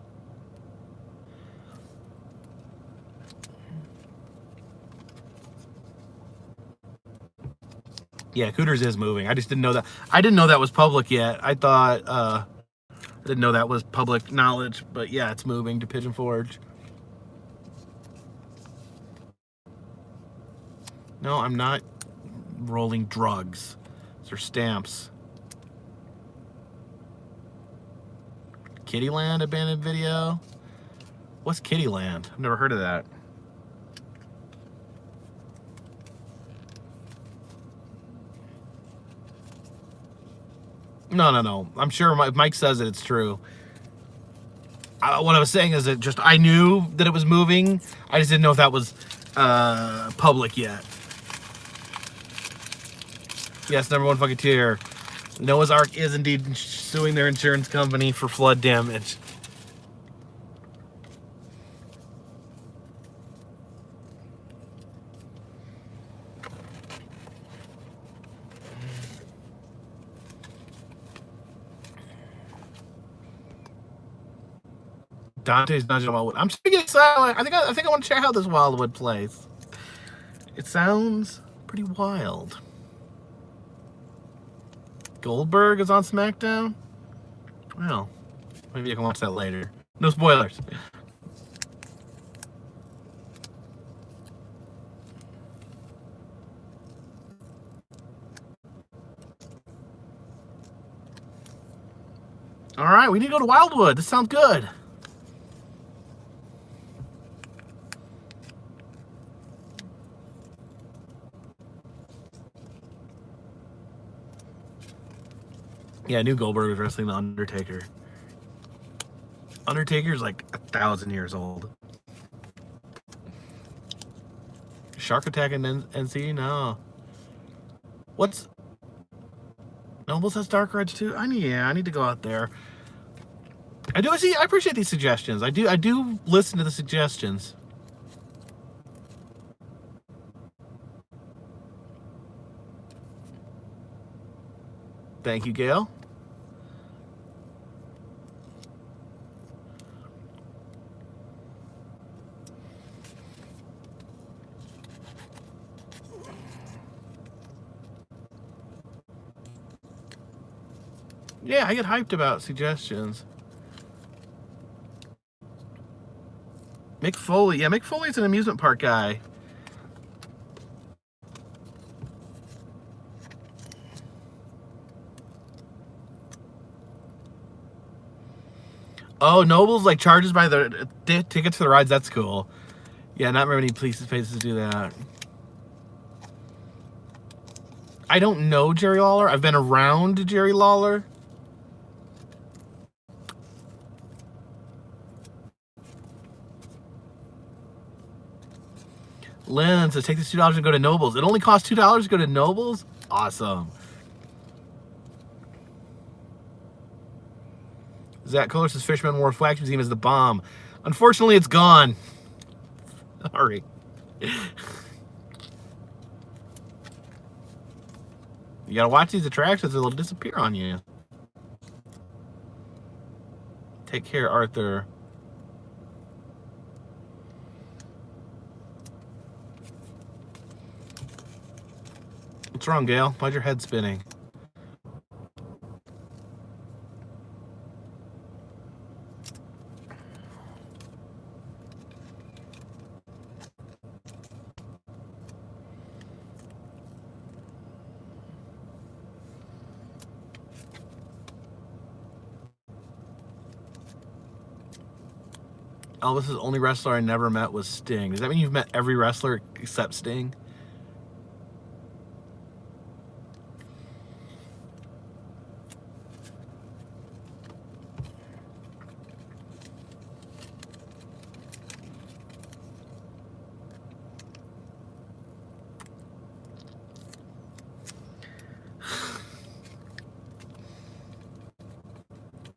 Yeah, Cooters is moving. I just didn't know that. I didn't know that was public yet. I thought, I didn't know that was public knowledge, but yeah, it's moving to Pigeon Forge. No, I'm not rolling drugs. These are stamps. Kittyland abandoned video. What's Kittyland? I've never heard of that. No. I'm sure if Mike says it, it's true. What I was saying is that just I knew that it was moving. I just didn't know if that was public yet. Yes, number one fucking tier. Noah's Ark is indeed suing their insurance company for flood damage. Dante's Dungeon Wildwood. I'm just getting silent. I think I want to check out this Wildwood place. It sounds pretty wild. Goldberg is on SmackDown? Well, maybe I can watch that later. No spoilers. All right, we need to go to Wildwood. This sounds good. Yeah, I knew Goldberg was wrestling the Undertaker. Undertaker's like 1,000 years old. Shark Attack in NC? No. What's... Nobles has Dark Rides too? I need to go out there. I appreciate these suggestions. I do listen to the suggestions. Thank you, Gail. Yeah, I get hyped about suggestions. Mick Foley. Yeah, Mick Foley's an amusement park guy. Oh, Noble's like charges by the tickets to the rides. That's cool. Yeah, not very many places do that. I don't know Jerry Lawler. I've been around Jerry Lawler. Lynn says, take this $2 and go to Noble's. It only costs $2 to go to Noble's? Awesome. Zach Kohler says, Fishman Wharf Wax Museum is the bomb. Unfortunately, it's gone. Sorry. You gotta watch these attractions or they'll disappear on you. Take care, Arthur. What's wrong, Gail? Why's your head spinning? Elvis's only wrestler I never met was Sting. Does that mean you've met every wrestler except Sting?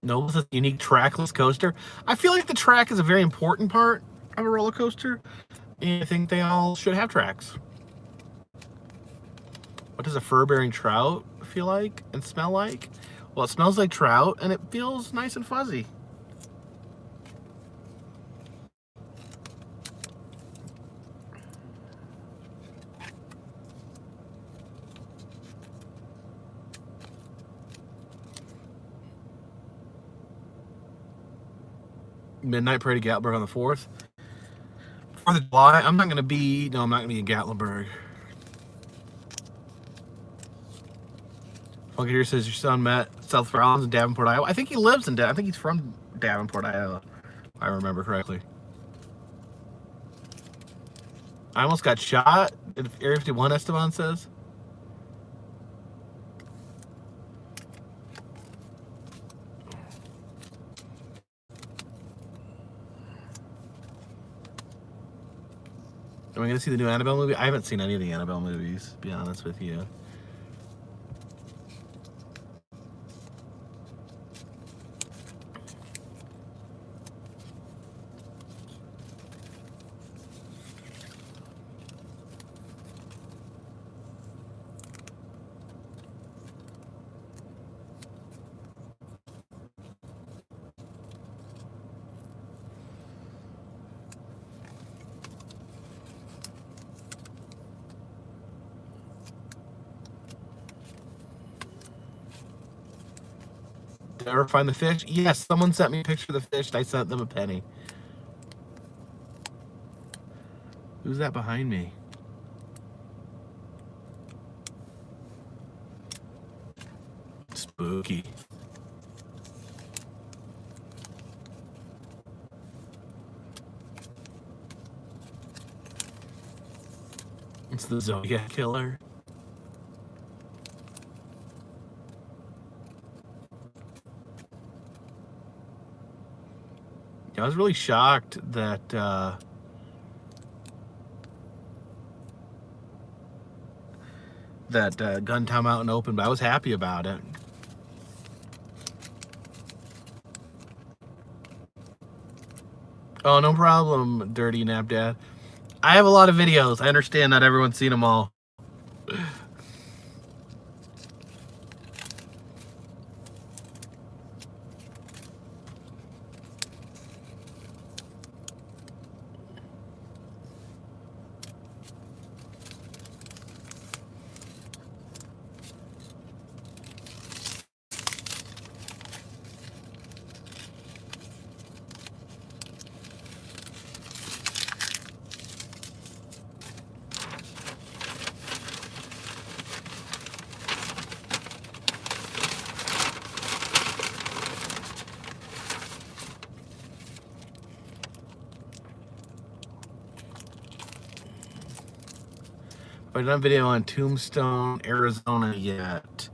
Noble's a unique trackless coaster. I feel like the track is a very important part of a roller coaster, and I think they all should have tracks. What does a fur-bearing trout feel like and smell like? Well, it smells like trout, and it feels nice and fuzzy. Midnight Parade of Gatlinburg on the 4th. 4th of July, I'm not going to be in Gatlinburg. Funky here says your son met South Rollins in Davenport, Iowa. I think he lives in I think he's from Davenport, Iowa, if I remember correctly. I almost got shot, Area 51, Esteban says. Am I going to see the new Annabelle movie? I haven't seen any of the Annabelle movies, to be honest with you. Did I ever find the fish? Yes, someone sent me a picture of the fish. I sent them a penny. Who's that behind me? Spooky. It's the Zodiac Killer. I was really shocked that Guntown Mountain opened, but I was happy about it. Oh, no problem, Dirty Nap Dad. I have a lot of videos. I understand not everyone's seen them all. We don't have video on Tombstone, Arizona yet.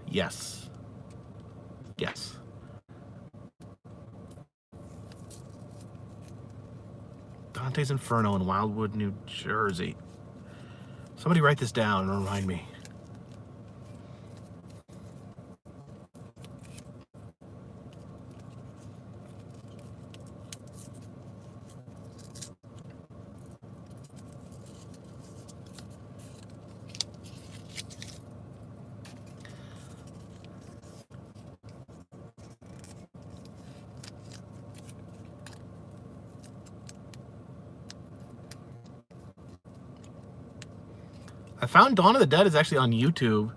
Yes. Yes. Dante's Inferno in Wildwood, New Jersey. Somebody write this down and remind me. I found Dawn of the Dead is actually on YouTube.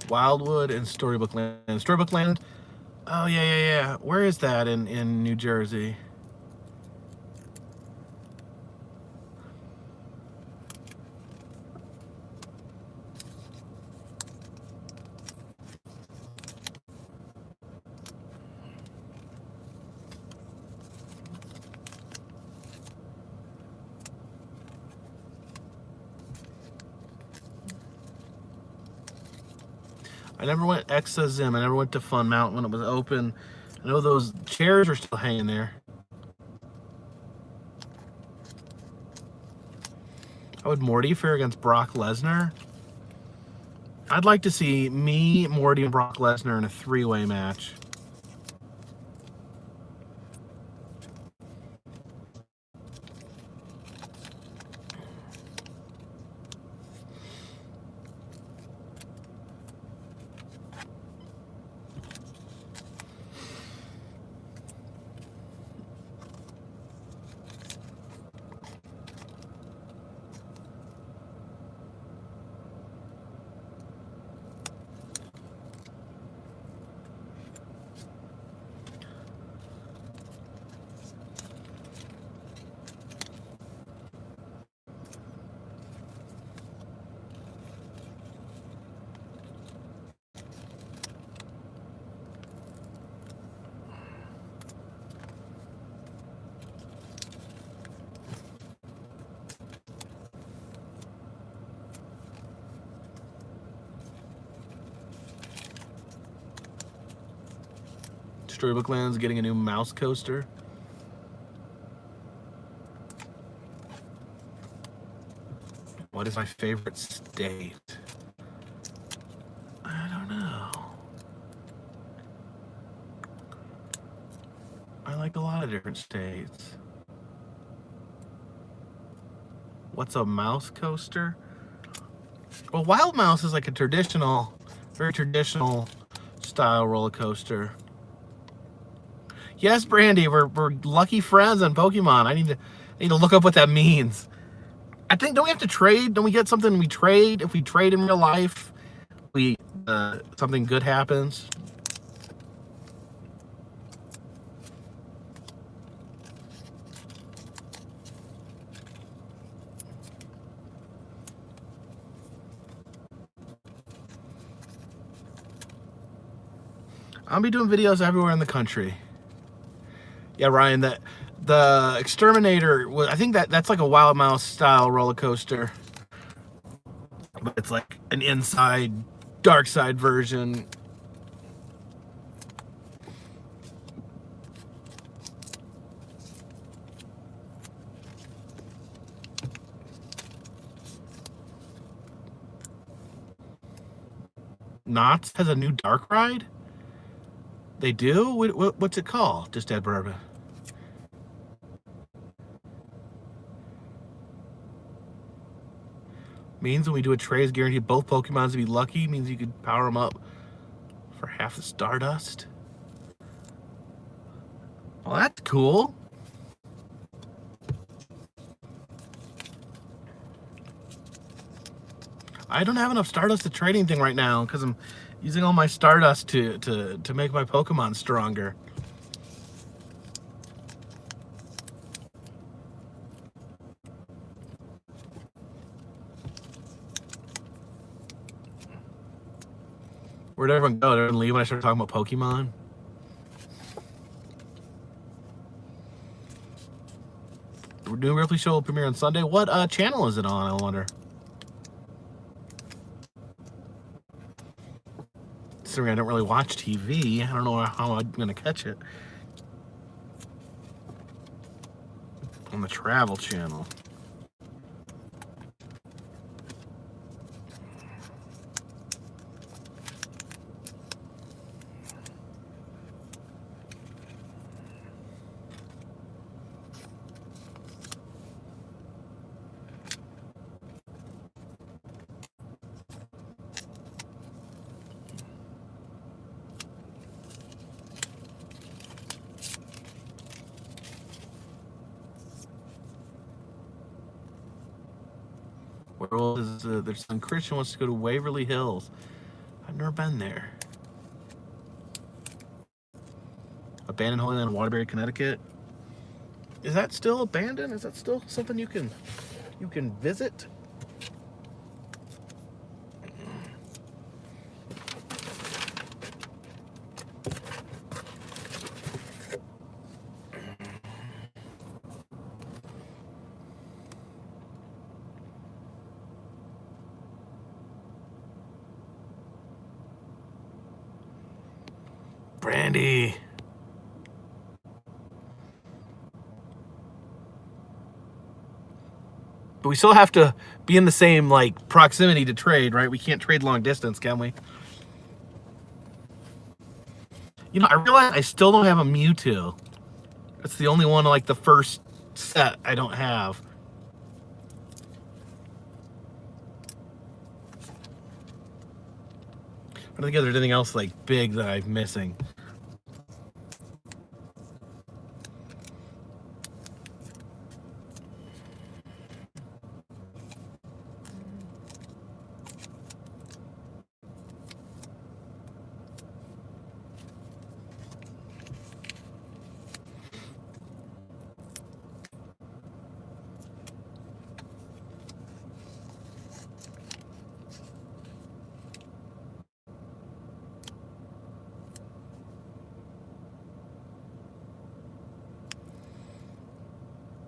Wildwood and Storybook Land. Storybook Land. Oh yeah. Where is that in New Jersey? I never went Exazim. I never went to Fun Mountain when it was open. I know those chairs are still hanging there. How would Morty fare against Brock Lesnar? I'd like to see me, Morty, and Brock Lesnar in a three-way match. Storybook Land's getting a new mouse coaster. What is my favorite state? I don't know. I like a lot of different states. What's a mouse coaster? Well, Wild Mouse is like a traditional, very traditional style roller coaster. Yes, Brandy, we're lucky friends on Pokemon. I need to look up what that means. I think, don't we have to trade? Don't we get something we trade? If we trade in real life, we something good happens. I'll be doing videos everywhere in the country. Yeah, Ryan, the Exterminator, I think that's like a Wild Mouse style roller coaster, but it's like an inside, dark side version. Knott's has a new dark ride? They do? What's it called? Just Dead Bourbon. Means when we do a trade, is guaranteed both Pokemons to be lucky. Means you could power them up for half the Stardust. Well, that's cool. I don't have enough Stardust to trade anything right now because I'm using all my Stardust to make my Pokemon stronger. Where'd everyone go? Did everyone leave when I started talking about Pokemon? We're doing Ripley Show will premiere on Sunday. What channel is it on, I wonder? Sorry, I don't really watch TV. I don't know how I'm going to catch it. On the Travel Channel. Where is their son Christian wants to go to Waverly Hills. I've never been there. Abandoned Holy Land, Waterbury, Connecticut. Is that still abandoned? Is that still something you can visit? Brandy. But we still have to be in the same like proximity to trade, right? We can't trade long distance, can we? You know, I realize I still don't have a Mewtwo. That's the only one like the first set I don't have. I don't think there's anything else like big that I'm missing.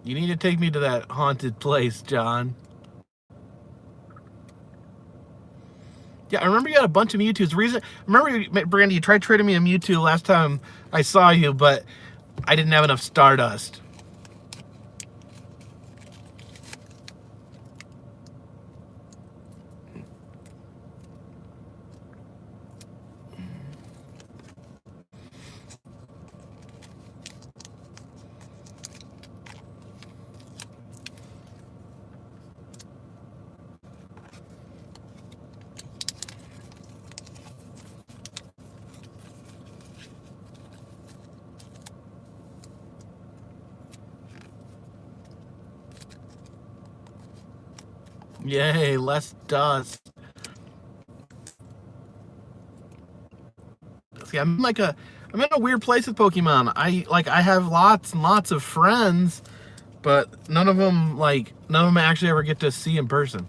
You need to take me to that haunted place, John. Yeah, I remember you had a bunch of Mewtwo's. Remember, Brandy, you tried trading me a Mewtwo last time I saw you, but I didn't have enough Stardust. Yay, less dust. See, I'm in a weird place with Pokemon. I have lots and lots of friends, but none of them I actually ever get to see in person.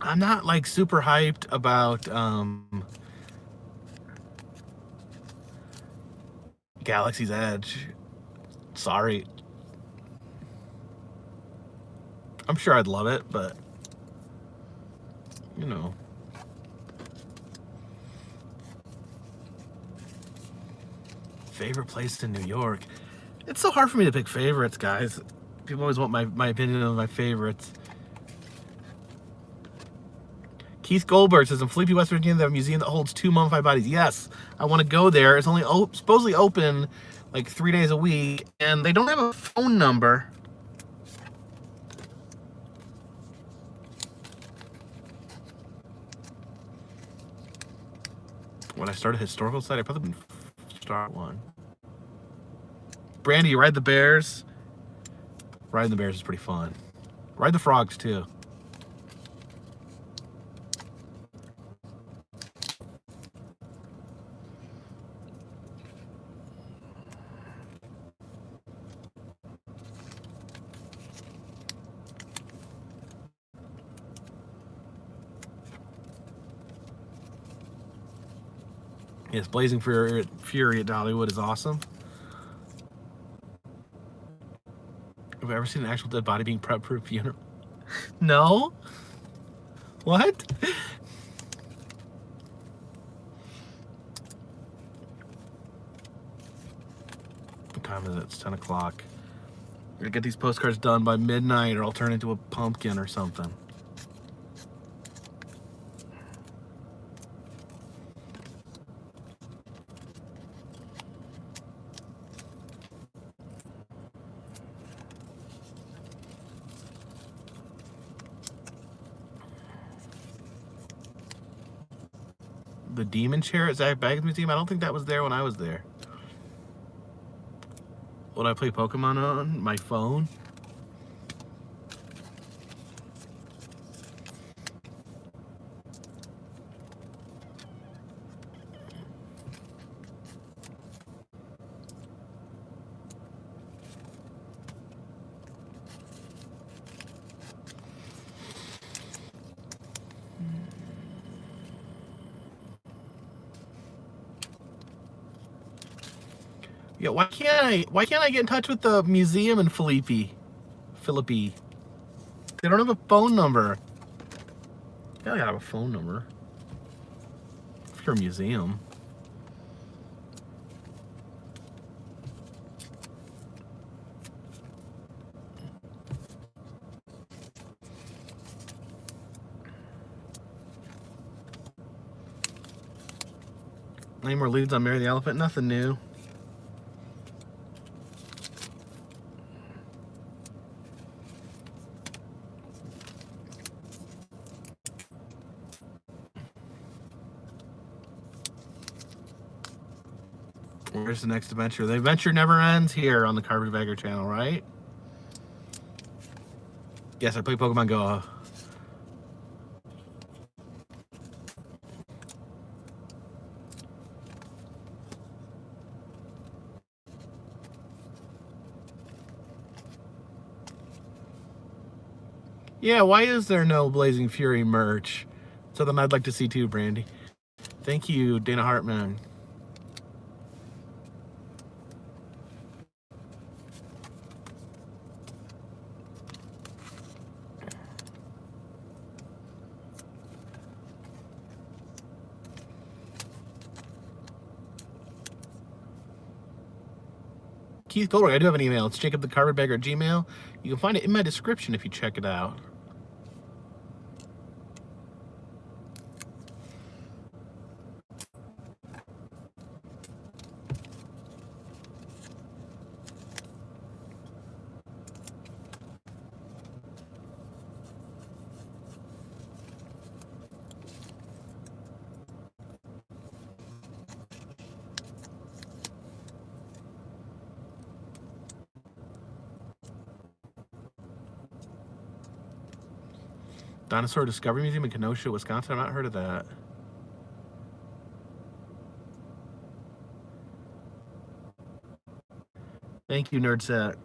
I'm not like super hyped about Galaxy's Edge. Sorry. I'm sure I'd love it, but you know. Favorite place in New York? It's so hard for me to pick favorites, guys. People always want my opinion on my favorites. Keith Goldberg says in Felipe, West Virginia, they have a museum that holds 2 mummified bodies. Yes, I want to go there. It's only supposedly open like 3 days a week, and they don't have a phone number. When I start a historical site, I probably wouldn't start one. Brandy, you ride the bears? Riding the bears is pretty fun. Ride the frogs, too. Yes, Blazing Fury at Dollywood is awesome. Have I ever seen an actual dead body being prepped for a funeral? No? What? What time is it? It's 10 o'clock. I'm gonna get these postcards done by midnight or I'll turn into a pumpkin or something. The Demon Chair at Zach Bagans Museum? I don't think that was there when I was there. Would I play Pokemon on my phone? Yeah, why can't I get in touch with the museum in Philippi? They don't have a phone number. They gotta have a phone number. If you're a museum. Any more leads on Mary the Elephant? Nothing new. Where's the next adventure? The adventure never ends here on the Carpetbagger channel, right? Yes, I play Pokemon Go. Yeah, why is there no Blazing Fury merch? Something I'd like to see too, Brandy. Thank you, Dana Hartman. Keith Goldberg, I do have an email. It's jacobthecarpetbagger@gmail. You can find it in my description if you check it out. Dinosaur Discovery Museum in Kenosha, Wisconsin. I've not heard of that. Thank you, Nerdset.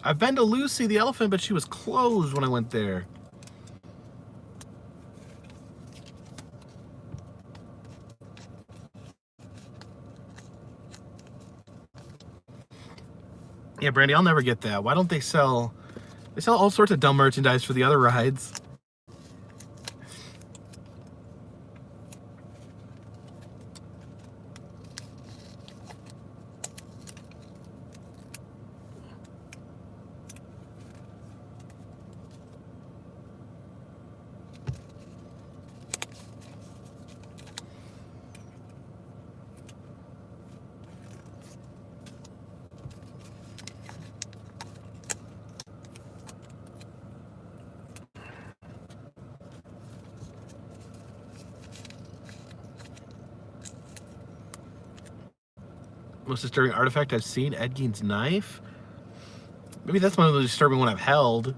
I've been to Lucy the elephant, but she was closed when I went there. Yeah, Brandy, I'll never get that. Why don't they sell... They sell all sorts of dumb merchandise for the other rides. Most disturbing artifact I've seen, Ed Gein's knife. Maybe that's one of the disturbing one I've held.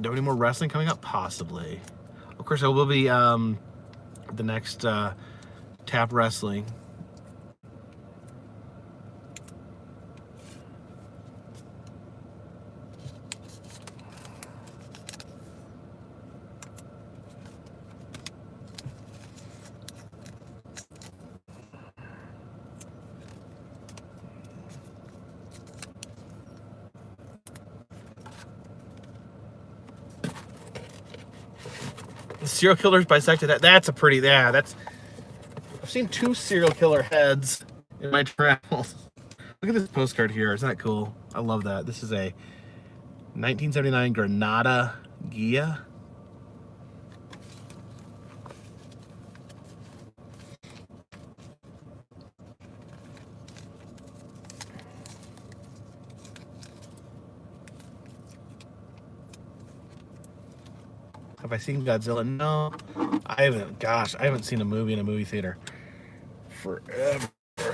Do any more wrestling coming up? Possibly. Of course, it will be the next Tap Wrestling. Serial killers bisected. That's a pretty. Yeah, that's. I've seen 2 serial killer heads in my travels. Look at this postcard here. Isn't that cool? I love that. This is a 1979 Granada Gia. Have I seen Godzilla? No, I haven't. Gosh, I haven't seen a movie in a movie theater forever. All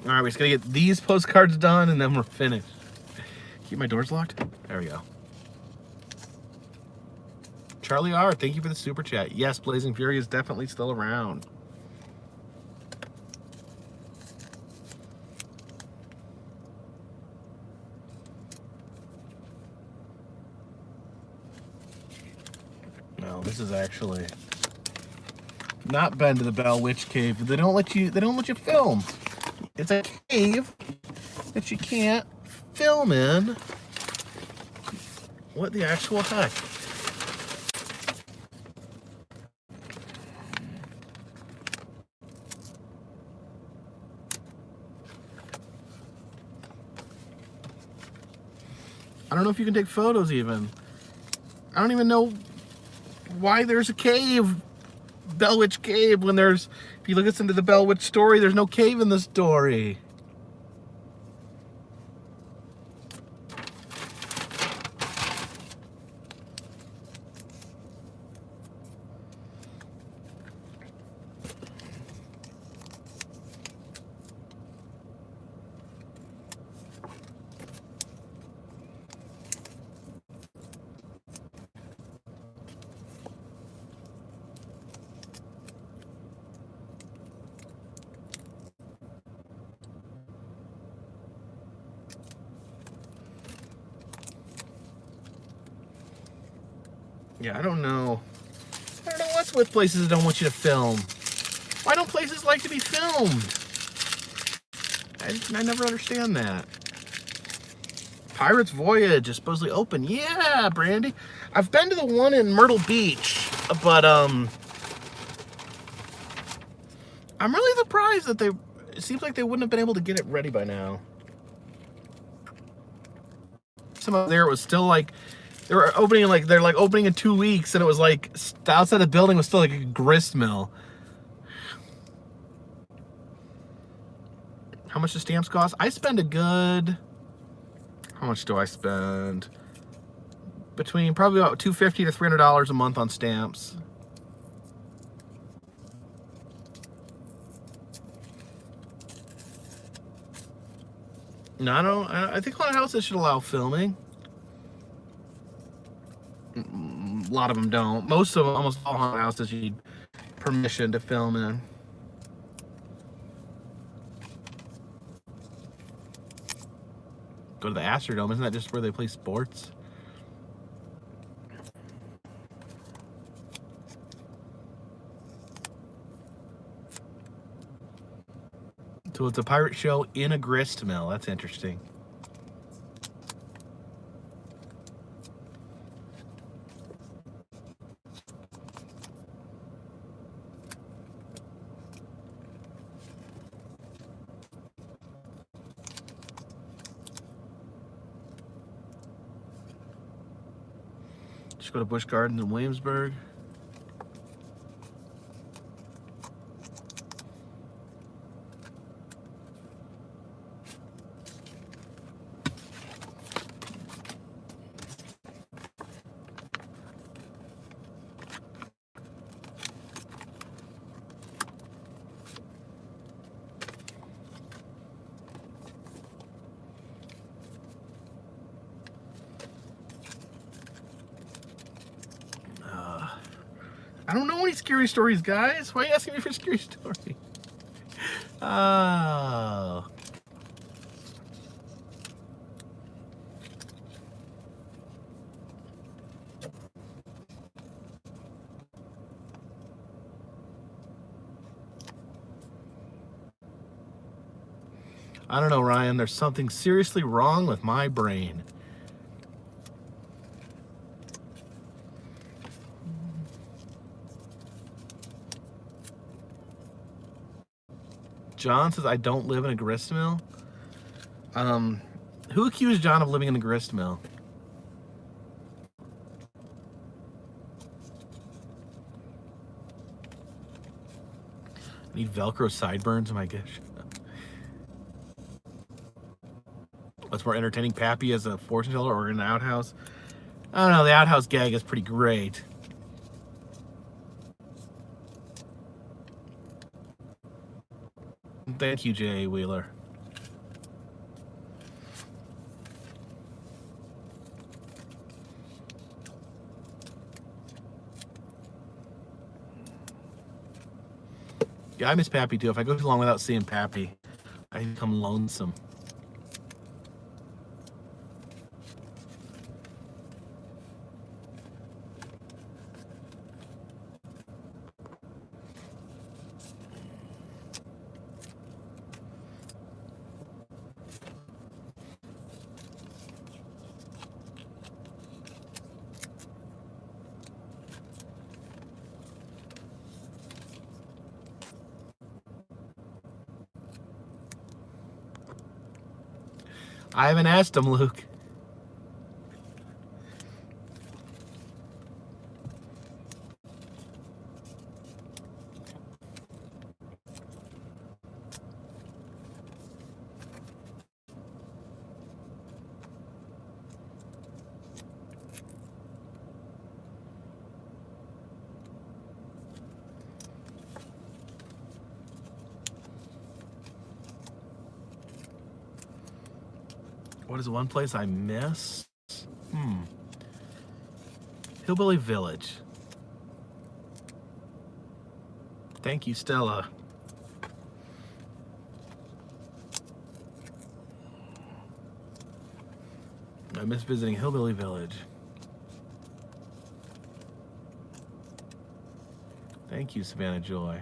right, we just gotta get these postcards done and then we're finished. Keep my doors locked? There we go. Charlie R, thank you for the super chat. Yes, Blazing Fury is definitely still around. No, this is actually not been to the Bell Witch Cave. They don't let you film. It's a cave that you can't film in. What the actual heck? I don't know if you can take photos even. I don't even know why there's a cave, Bell Witch Cave, when there's, if you listen to the Bell Witch story, there's no cave in the story. Yeah, I don't know. I don't know what's with places that don't want you to film. Why don't places like to be filmed? I never understand that. Pirate's Voyage is supposedly open. Yeah, Brandy. I've been to the one in Myrtle Beach, but I'm really surprised that it seems like they wouldn't have been able to get it ready by now. Some of there it was still like they were opening they're opening in 2 weeks, and it was like outside the building was still like a grist mill. How much do stamps cost? I spend a good. How much do I spend? Between probably about $250 to $300 a month on stamps. No, I don't. I think haunted houses should allow filming. A lot of them don't. Most of them, almost all haunted houses, you need permission to film in. Go to the Astrodome. Isn't that just where they play sports? So it's a pirate show in a grist mill. That's interesting. Just go to Busch Gardens in Williamsburg. I don't know any scary stories, guys. Why are you asking me for a scary story? Oh. I don't know, Ryan. There's something seriously wrong with my brain. John says I don't live in a grist mill. Who accused John of living in a grist mill? I need Velcro sideburns. Oh my gosh. What's more entertaining, Pappy as a fortune teller or in an outhouse? I don't know. The outhouse gag is pretty great. Thank you, J.A. Wheeler. Yeah, I miss Pappy too. If I go too long without seeing Pappy, I become lonesome. I haven't asked him, Luke. What is one place I miss? Hillbilly Village. Thank you, Stella. I miss visiting Hillbilly Village. Thank you, Savannah Joy.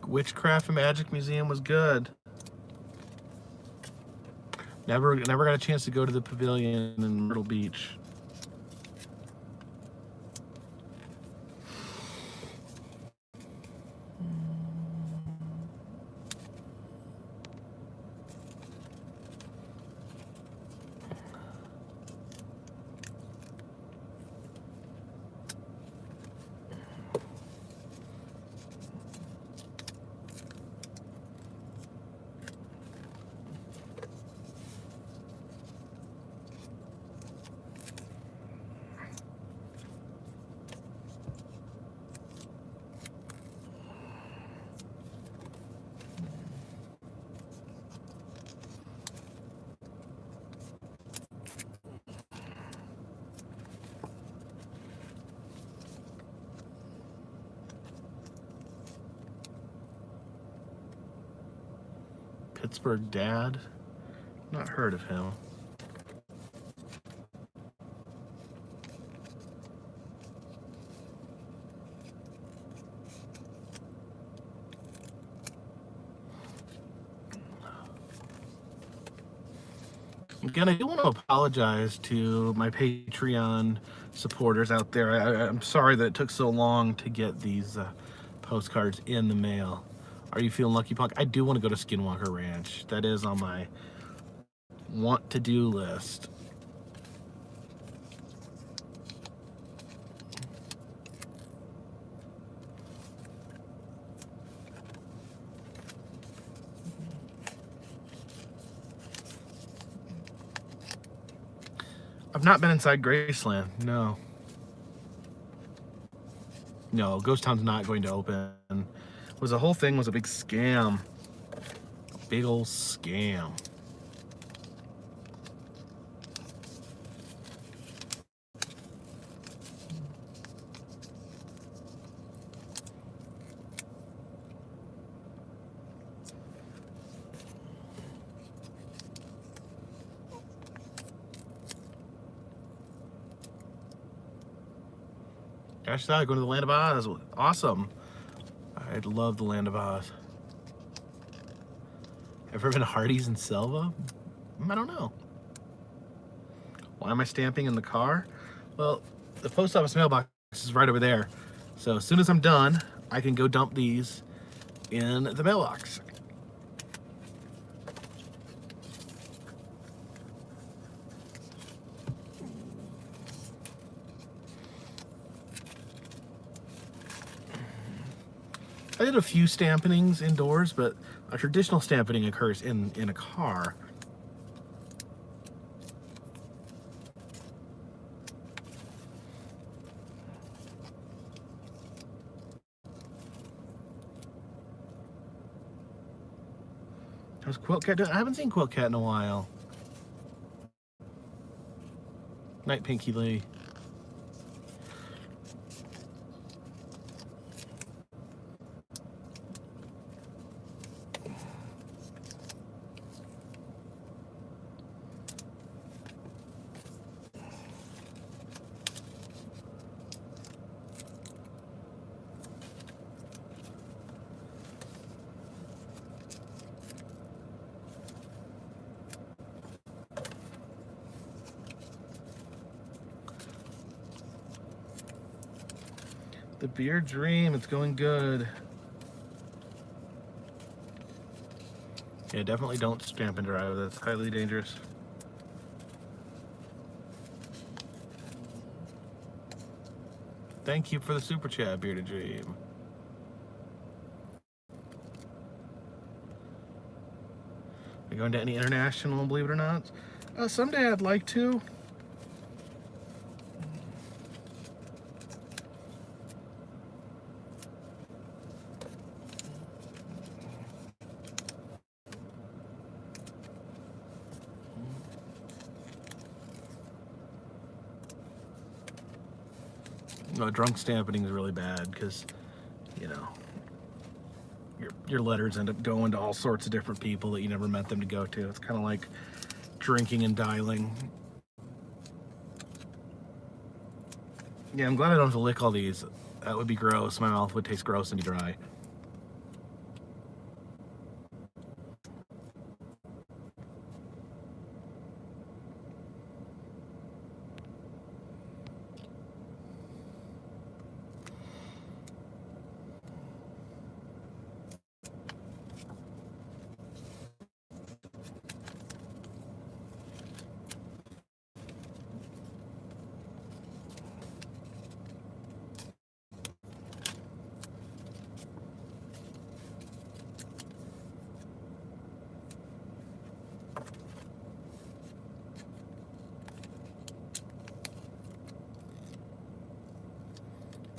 Witchcraft and Magic Museum was good. Never got a chance to go to the pavilion in Myrtle Beach. Pittsburgh Dad? Not heard of him. Again, I do want to apologize to my Patreon supporters out there. I'm sorry that it took so long to get these postcards in the mail. Are you feeling lucky, Punk? I do want to go to Skinwalker Ranch. That is on my want-to-do list. I've not been inside Graceland, no. No, Ghost Town's not going to open. The whole thing was a big scam. A big old scam. Gosh, going to the Land of Oz. Awesome. I love the Land of Oz. Ever been to Hardee's in Selva? I don't know. Why am I stamping in the car? Well, the post office mailbox is right over there. So as soon as I'm done, I can go dump these in the mailbox. I did a few stampenings indoors, but a traditional stampening occurs in a car. How's Quilt Cat doing? I haven't seen Quilt Cat in a while. Night, Pinky Lee. The Beer Dream, it's going good. Yeah, definitely don't stamp and drive. That's highly dangerous. Thank you for the super chat, Bearded Dream. Are you going to any international, believe it or not? Someday I'd like to. No, drunk stampening is really bad because, you know, your letters end up going to all sorts of different people that you never meant them to go to. It's kind of like drinking and dialing. Yeah, I'm glad I don't have to lick all these. That would be gross. My mouth would taste gross and be dry.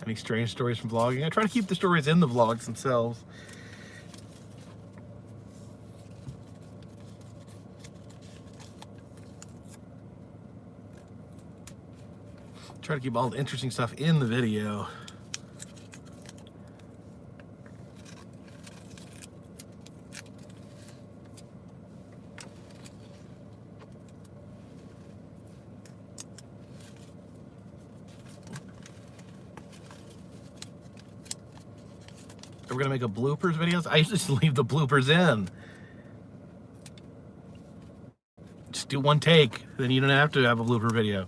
Any strange stories from vlogging? I try to keep the stories in the vlogs themselves. Try to keep all the interesting stuff in the video. We're gonna make a bloopers videos. I usually just leave the bloopers in. Just do one take, then you don't have to have a blooper video.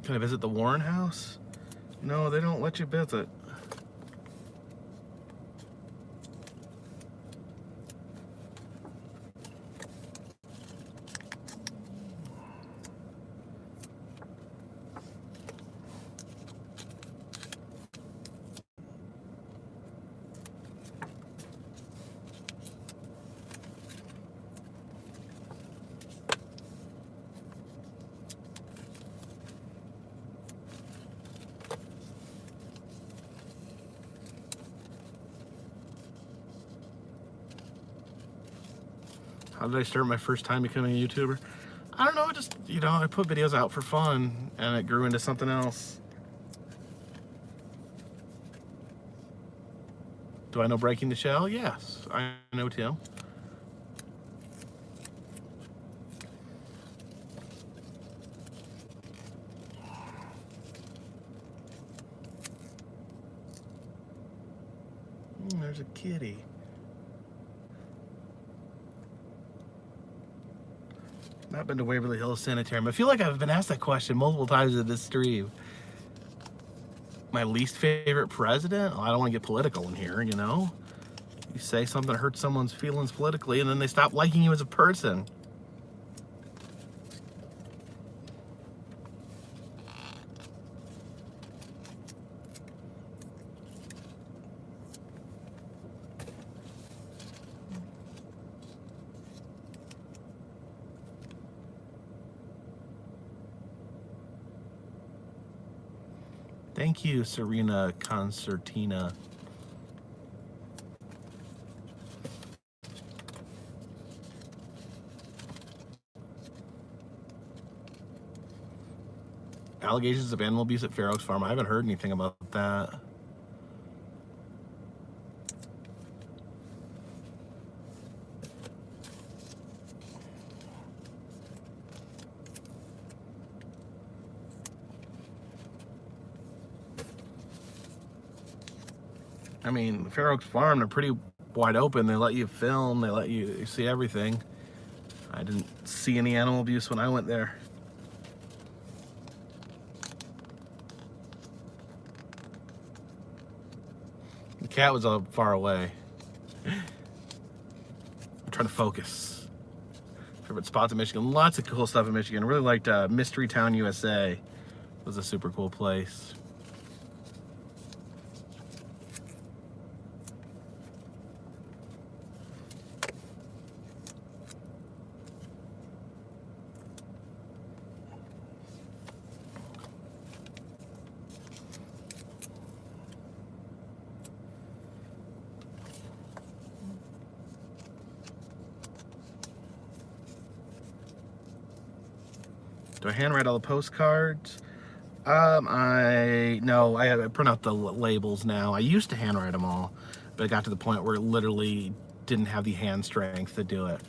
Can I visit the Warren house? No, they don't let you visit. How did I start my first time becoming a YouTuber? I don't know, just, you know, I put videos out for fun and it grew into something else. Do I know Breaking the Shell? Yes, I know Tim. There's a kitty. Not been to Waverly Hills Sanitarium. I feel like I've been asked that question multiple times in this stream. My least favorite president? Well, I don't want to get political in here, you know? You say something that hurts someone's feelings politically, and then they stop liking you as a person. Thank you, Serena Concertina. Allegations of animal abuse at Fair Oaks Farm. I haven't heard anything about that. I mean, Fair Oaks Farm, they're pretty wide open. They let you film, they let you see everything. I didn't see any animal abuse when I went there. The cat was far away. I'm trying to focus. Favorite spots in Michigan. Lots of cool stuff in Michigan. I really liked Mystery Town, USA. It was a super cool place. Do I handwrite all the postcards? I print out the labels now. I used to handwrite them all, but it got to the point where it literally didn't have the hand strength to do it.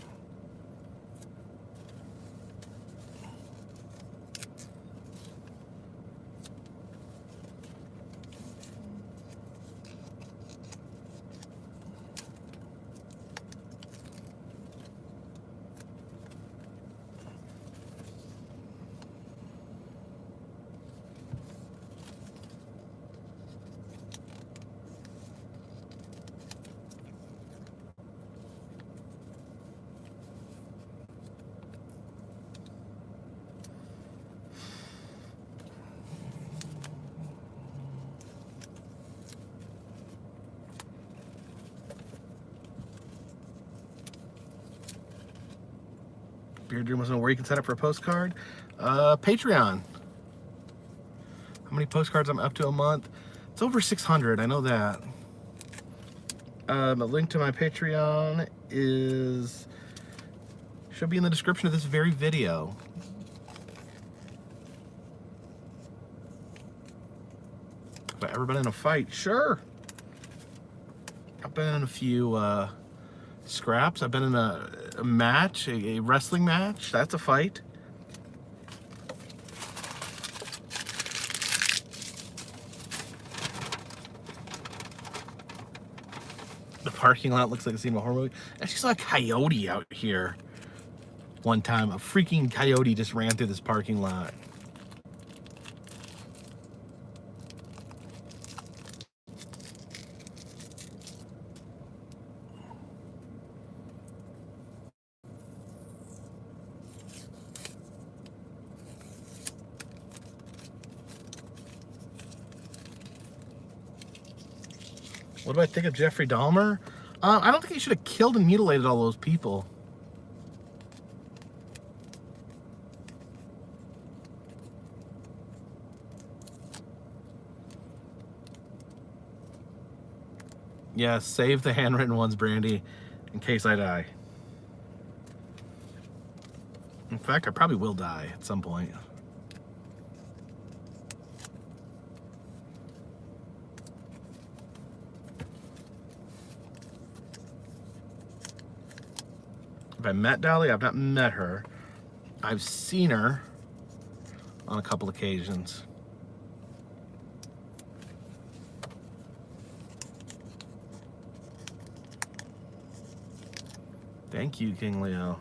Beard Room was where you can sign up for a postcard. Patreon. How many postcards I'm up to a month? It's over 600, I know that. A link to my Patreon should be in the description of this very video. Have I ever been in a fight? Sure. I've been in a few scraps. I've been in a match, a wrestling match. That's a fight. The parking lot looks like a scene of a horror movie. I actually saw a coyote out here one time. A freaking coyote just ran through this parking lot. What do I think of Jeffrey Dahmer? I don't think he should have killed and mutilated all those people. Yeah, save the handwritten ones, Brandy, in case I die. In fact, I probably will die at some point. Have I met Dolly? I've not met her. I've seen her on a couple occasions. Thank you, King Leo.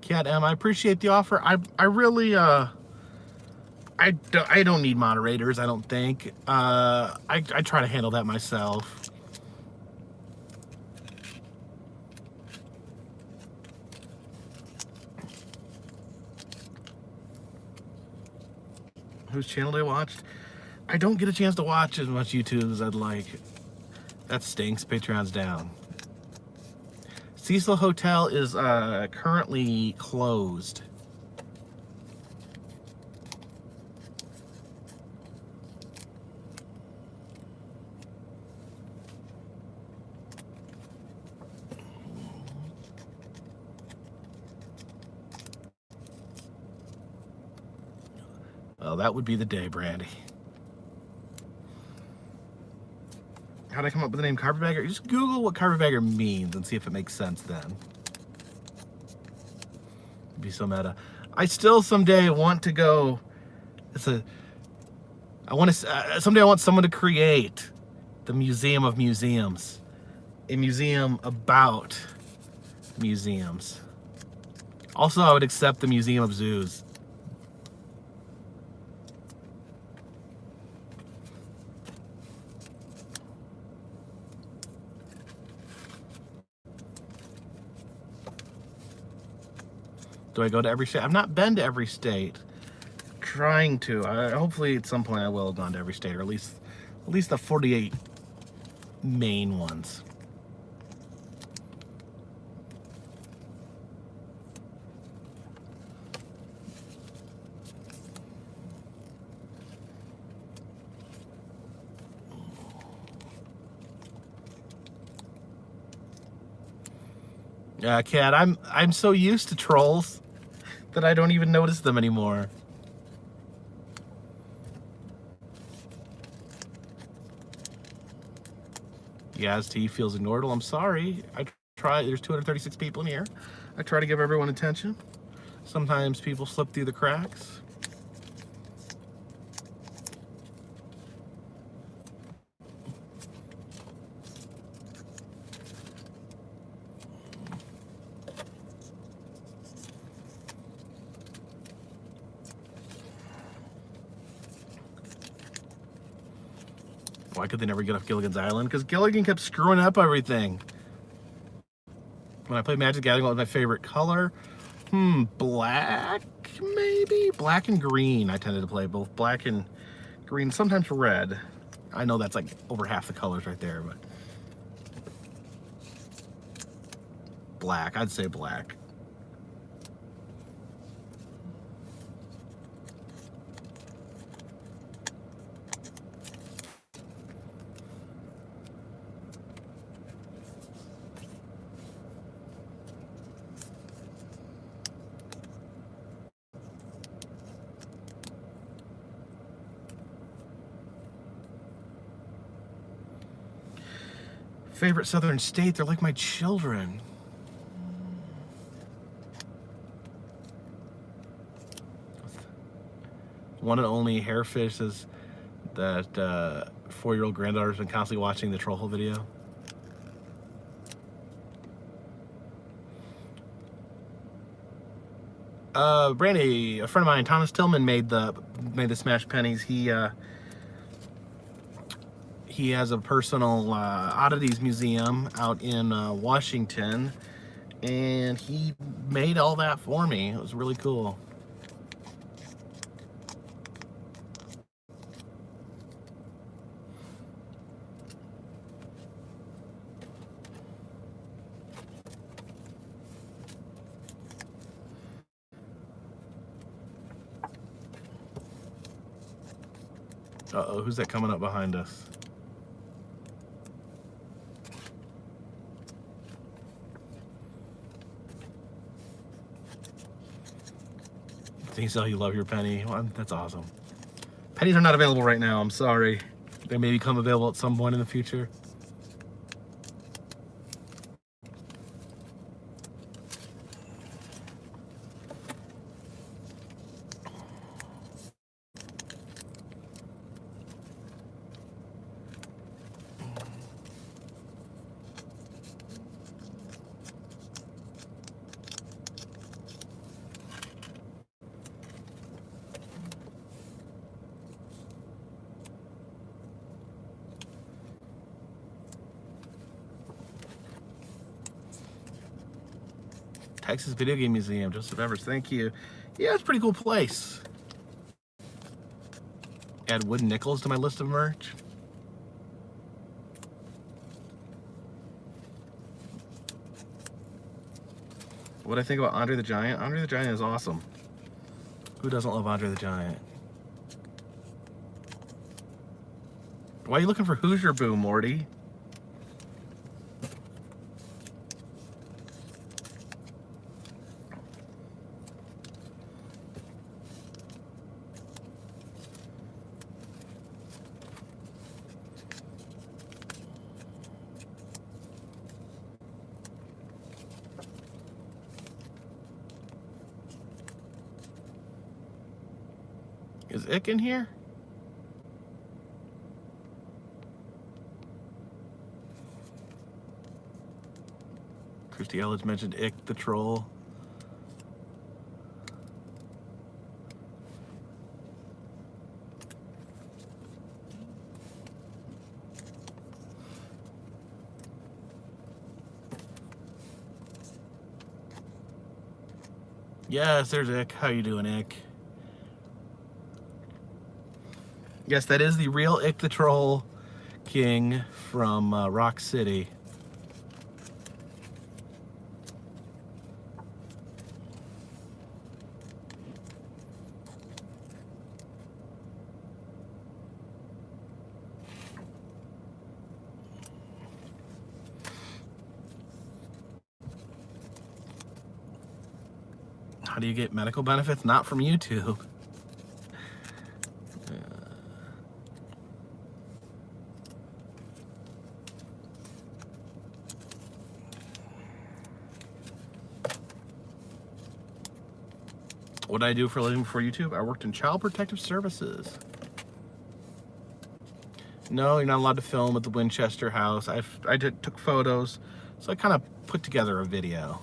Cat M, I appreciate the offer. I really I don't need moderators, I don't think. I try to handle that myself. Whose channel did I watch? I don't get a chance to watch as much YouTube as I'd like. That stinks. Patreon's down. Cecil Hotel is currently closed. Well, that would be the day, Brandy. How'd I come up with the name Carpetbagger? You just Google what Carpetbagger means and see if it makes sense then. It'd be so meta. I still someday want to go. Someday I want someone to create the Museum of Museums. A museum about museums. Also, I would accept the Museum of Zoos. Do I go to every state? I've not been to every state. Trying to. Hopefully at some point I will have gone to every state, or at least the 48 main ones. Cat, I'm so used to trolls that I don't even notice them anymore. Yaz T feels ignored. Well, I'm sorry. I try. There's 236 people in here. I try to give everyone attention. Sometimes people slip through the cracks. Why could they never get off Gilligan's Island? Because Gilligan kept screwing up everything. When I played Magic the Gathering, what was my favorite color? Black, maybe? Black and green. I tended to play both black and green, sometimes red. I know that's like over half the colors right there, but black. I'd say black. Favorite southern state? They're like my children. One and only Hairfish is that 4-year-old granddaughter's been constantly watching the Troll Hole video. Brandy, a friend of mine, Thomas Tillman, made the smash pennies. He has a personal oddities museum out in Washington, and he made all that for me. It was really cool. Uh-oh, who's that coming up behind us? You say you love your penny. Well, that's awesome. Pennies are not available right now. I'm sorry. They may become available at some point in the future. Texas Video Game Museum, Joseph Evers, thank you. Yeah, it's a pretty cool place. Add wooden nickels to my list of merch. What do I think about Andre the Giant? Andre the Giant is awesome. Who doesn't love Andre the Giant? Why are you looking for Hoosier Boo, Morty? Is Ick in here? Christy Ellis mentioned Ick the Troll. Yes, there's Ick. How you doing, Ick? Yes, that is the real Ick the Troll King from Rock City. How do you get medical benefits? Not from YouTube. What did I do for a living before YouTube? I worked in Child Protective Services. No, you're not allowed to film at the Winchester house. I took photos, so I kind of put together a video.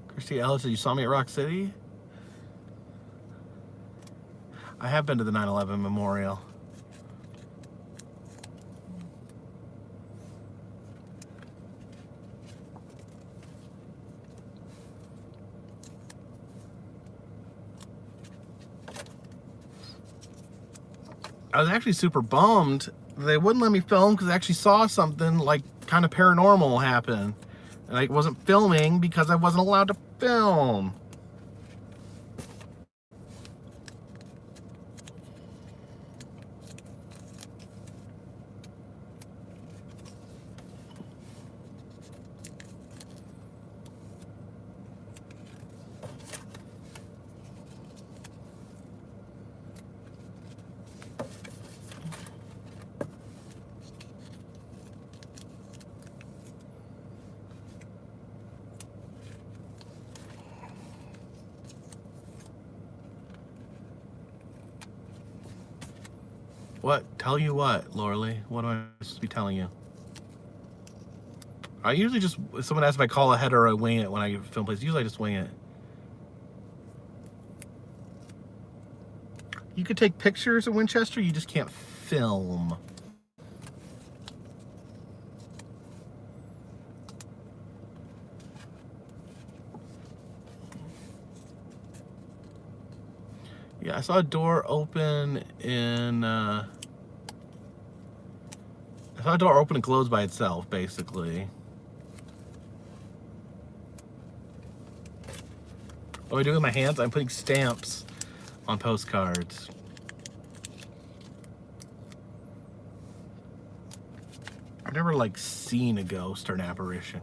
Christy Ellis, you saw me at Rock City? I have been to the 9/11 memorial. I was actually super bummed. They wouldn't let me film because I actually saw something like kind of paranormal happen. And I wasn't filming because I wasn't allowed to film. What? Tell you what, Lorley? What am I supposed to be telling you? I usually just, if someone asks if I call ahead or I wing it when I film plays, usually I just wing it. You could take pictures of Winchester, you just can't film. Yeah, I saw a door open in, I saw a door open and close by itself, basically. What am I doing with my hands? I'm putting stamps on postcards. I've never, like, seen a ghost or an apparition.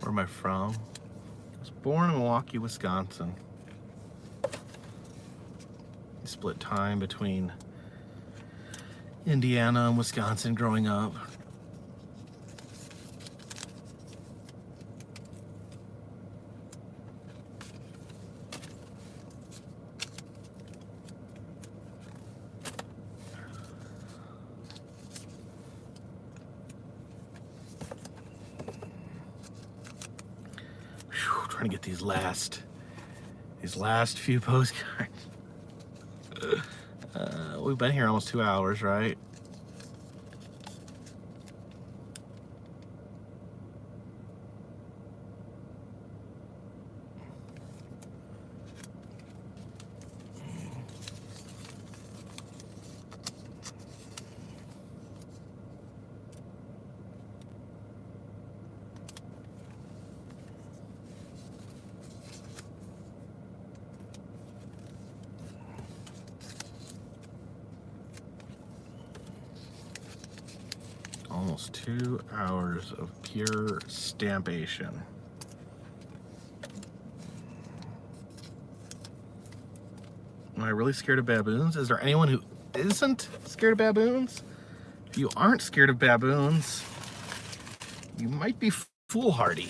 Where am I from? I was born in Milwaukee, Wisconsin. Split time between Indiana and Wisconsin growing up. Whew, trying to get these last few postcards. We've been here almost 2 hours, right? Almost 2 hours of pure stampation. Am I really scared of baboons? Is there anyone who isn't scared of baboons? If you aren't scared of baboons, you might be foolhardy.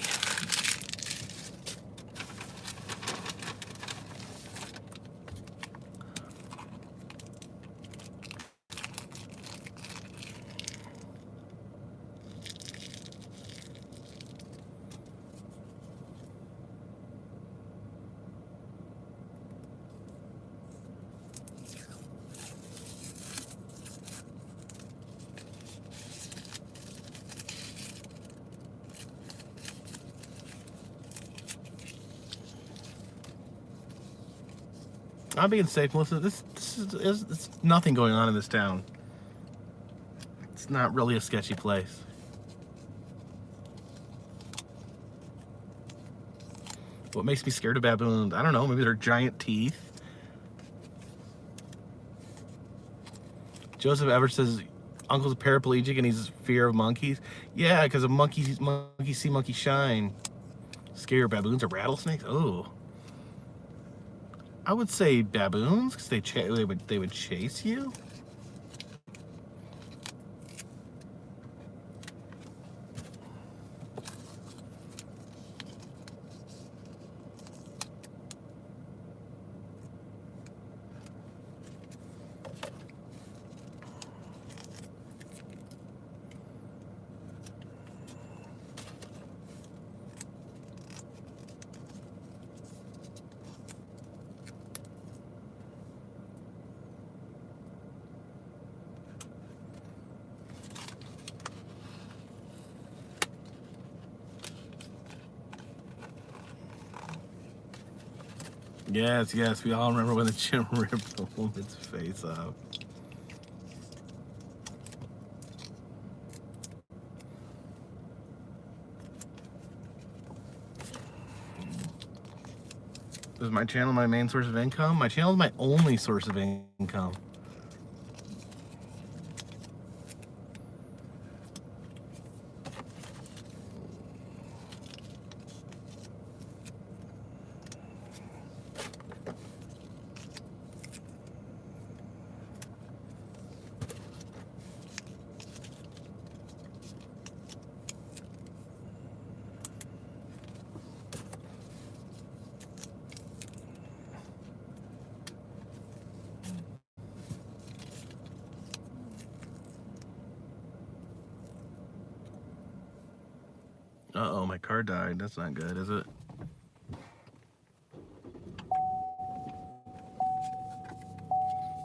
I'm being safe, Melissa. This is nothing going on in this town. It's not really a sketchy place. What makes me scared of baboons? I don't know. Maybe they're giant teeth. Joseph Everett says Uncle's paraplegic and he's fear of monkeys. Yeah, because of monkey see, monkey shine. Scare baboons or rattlesnakes? Oh. I would say baboons, because they would chase you. Yes, yes, we all remember when the gym ripped the woman's face off. Is my channel my main source of income? My channel is my only source of income. Uh-oh, my car died. That's not good, is it?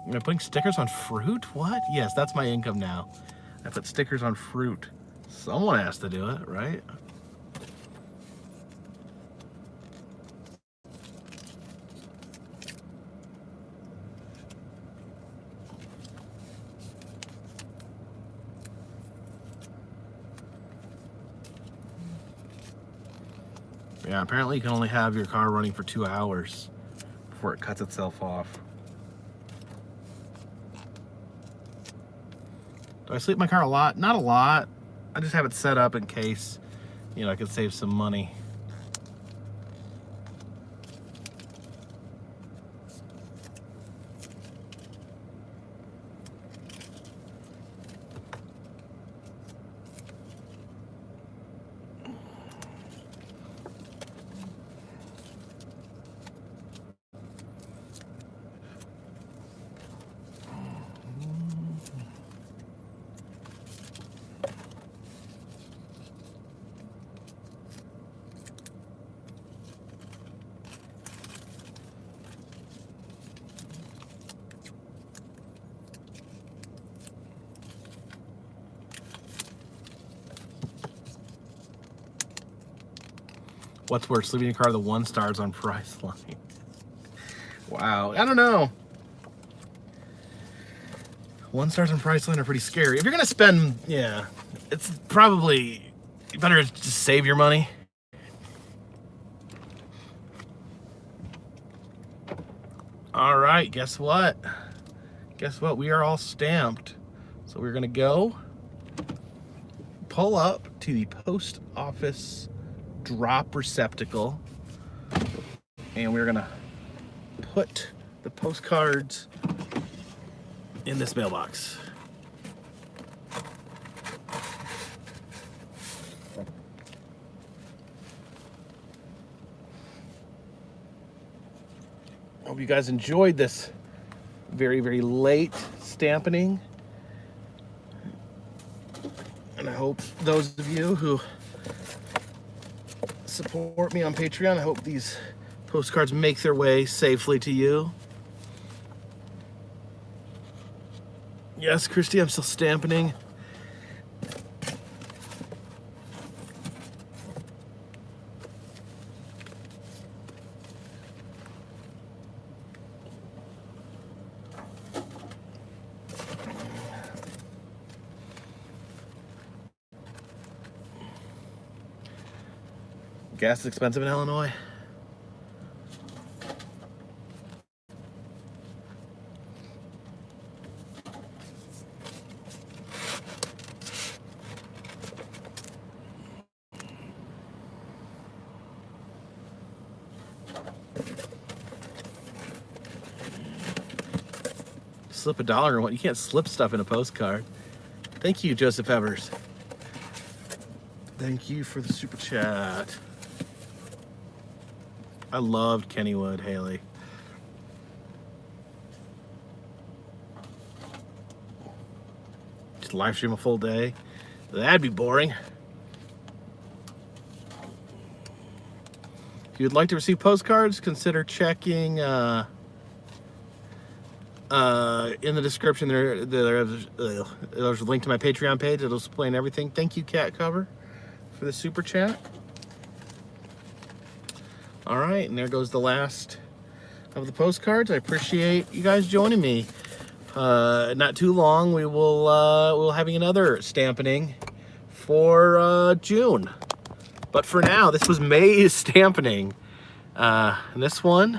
Am I putting stickers on fruit? What? Yes, that's my income now. I put stickers on fruit. Someone has to do it, right? Yeah, apparently you can only have your car running for 2 hours before it cuts itself off. Do I sleep in my car a lot? Not a lot. I just have it set up in case, you know, I could save some money. What's worse, sleeping in a car the 1 stars on Priceline? Wow, I don't know. 1 stars on Priceline are pretty scary. If you're gonna spend, yeah, it's probably better to just save your money. All right, guess what? Guess what? We are all stamped. So we're gonna go pull up to the post office drop receptacle, and we're gonna put the postcards in this mailbox. Hope you guys enjoyed this very, very late stampening. And I hope those of you who support me on Patreon, I hope these postcards make their way safely to you. Yes, Christy, I'm still stampening. Gas is expensive in Illinois. Slip $1 or what? You can't slip stuff in a postcard. Thank you, Joseph Evers. Thank you for the super chat. I loved Kennywood, Haley. Just live stream a full day. That'd be boring. If you'd like to receive postcards, consider checking in the description there's a link to my Patreon page. It'll explain everything. Thank you, Cat Cover, for the super chat. All right, and there goes the last of the postcards. I appreciate you guys joining me. Not too long, we'll having another Stampening for June. But for now, this was May's Stampening. And this one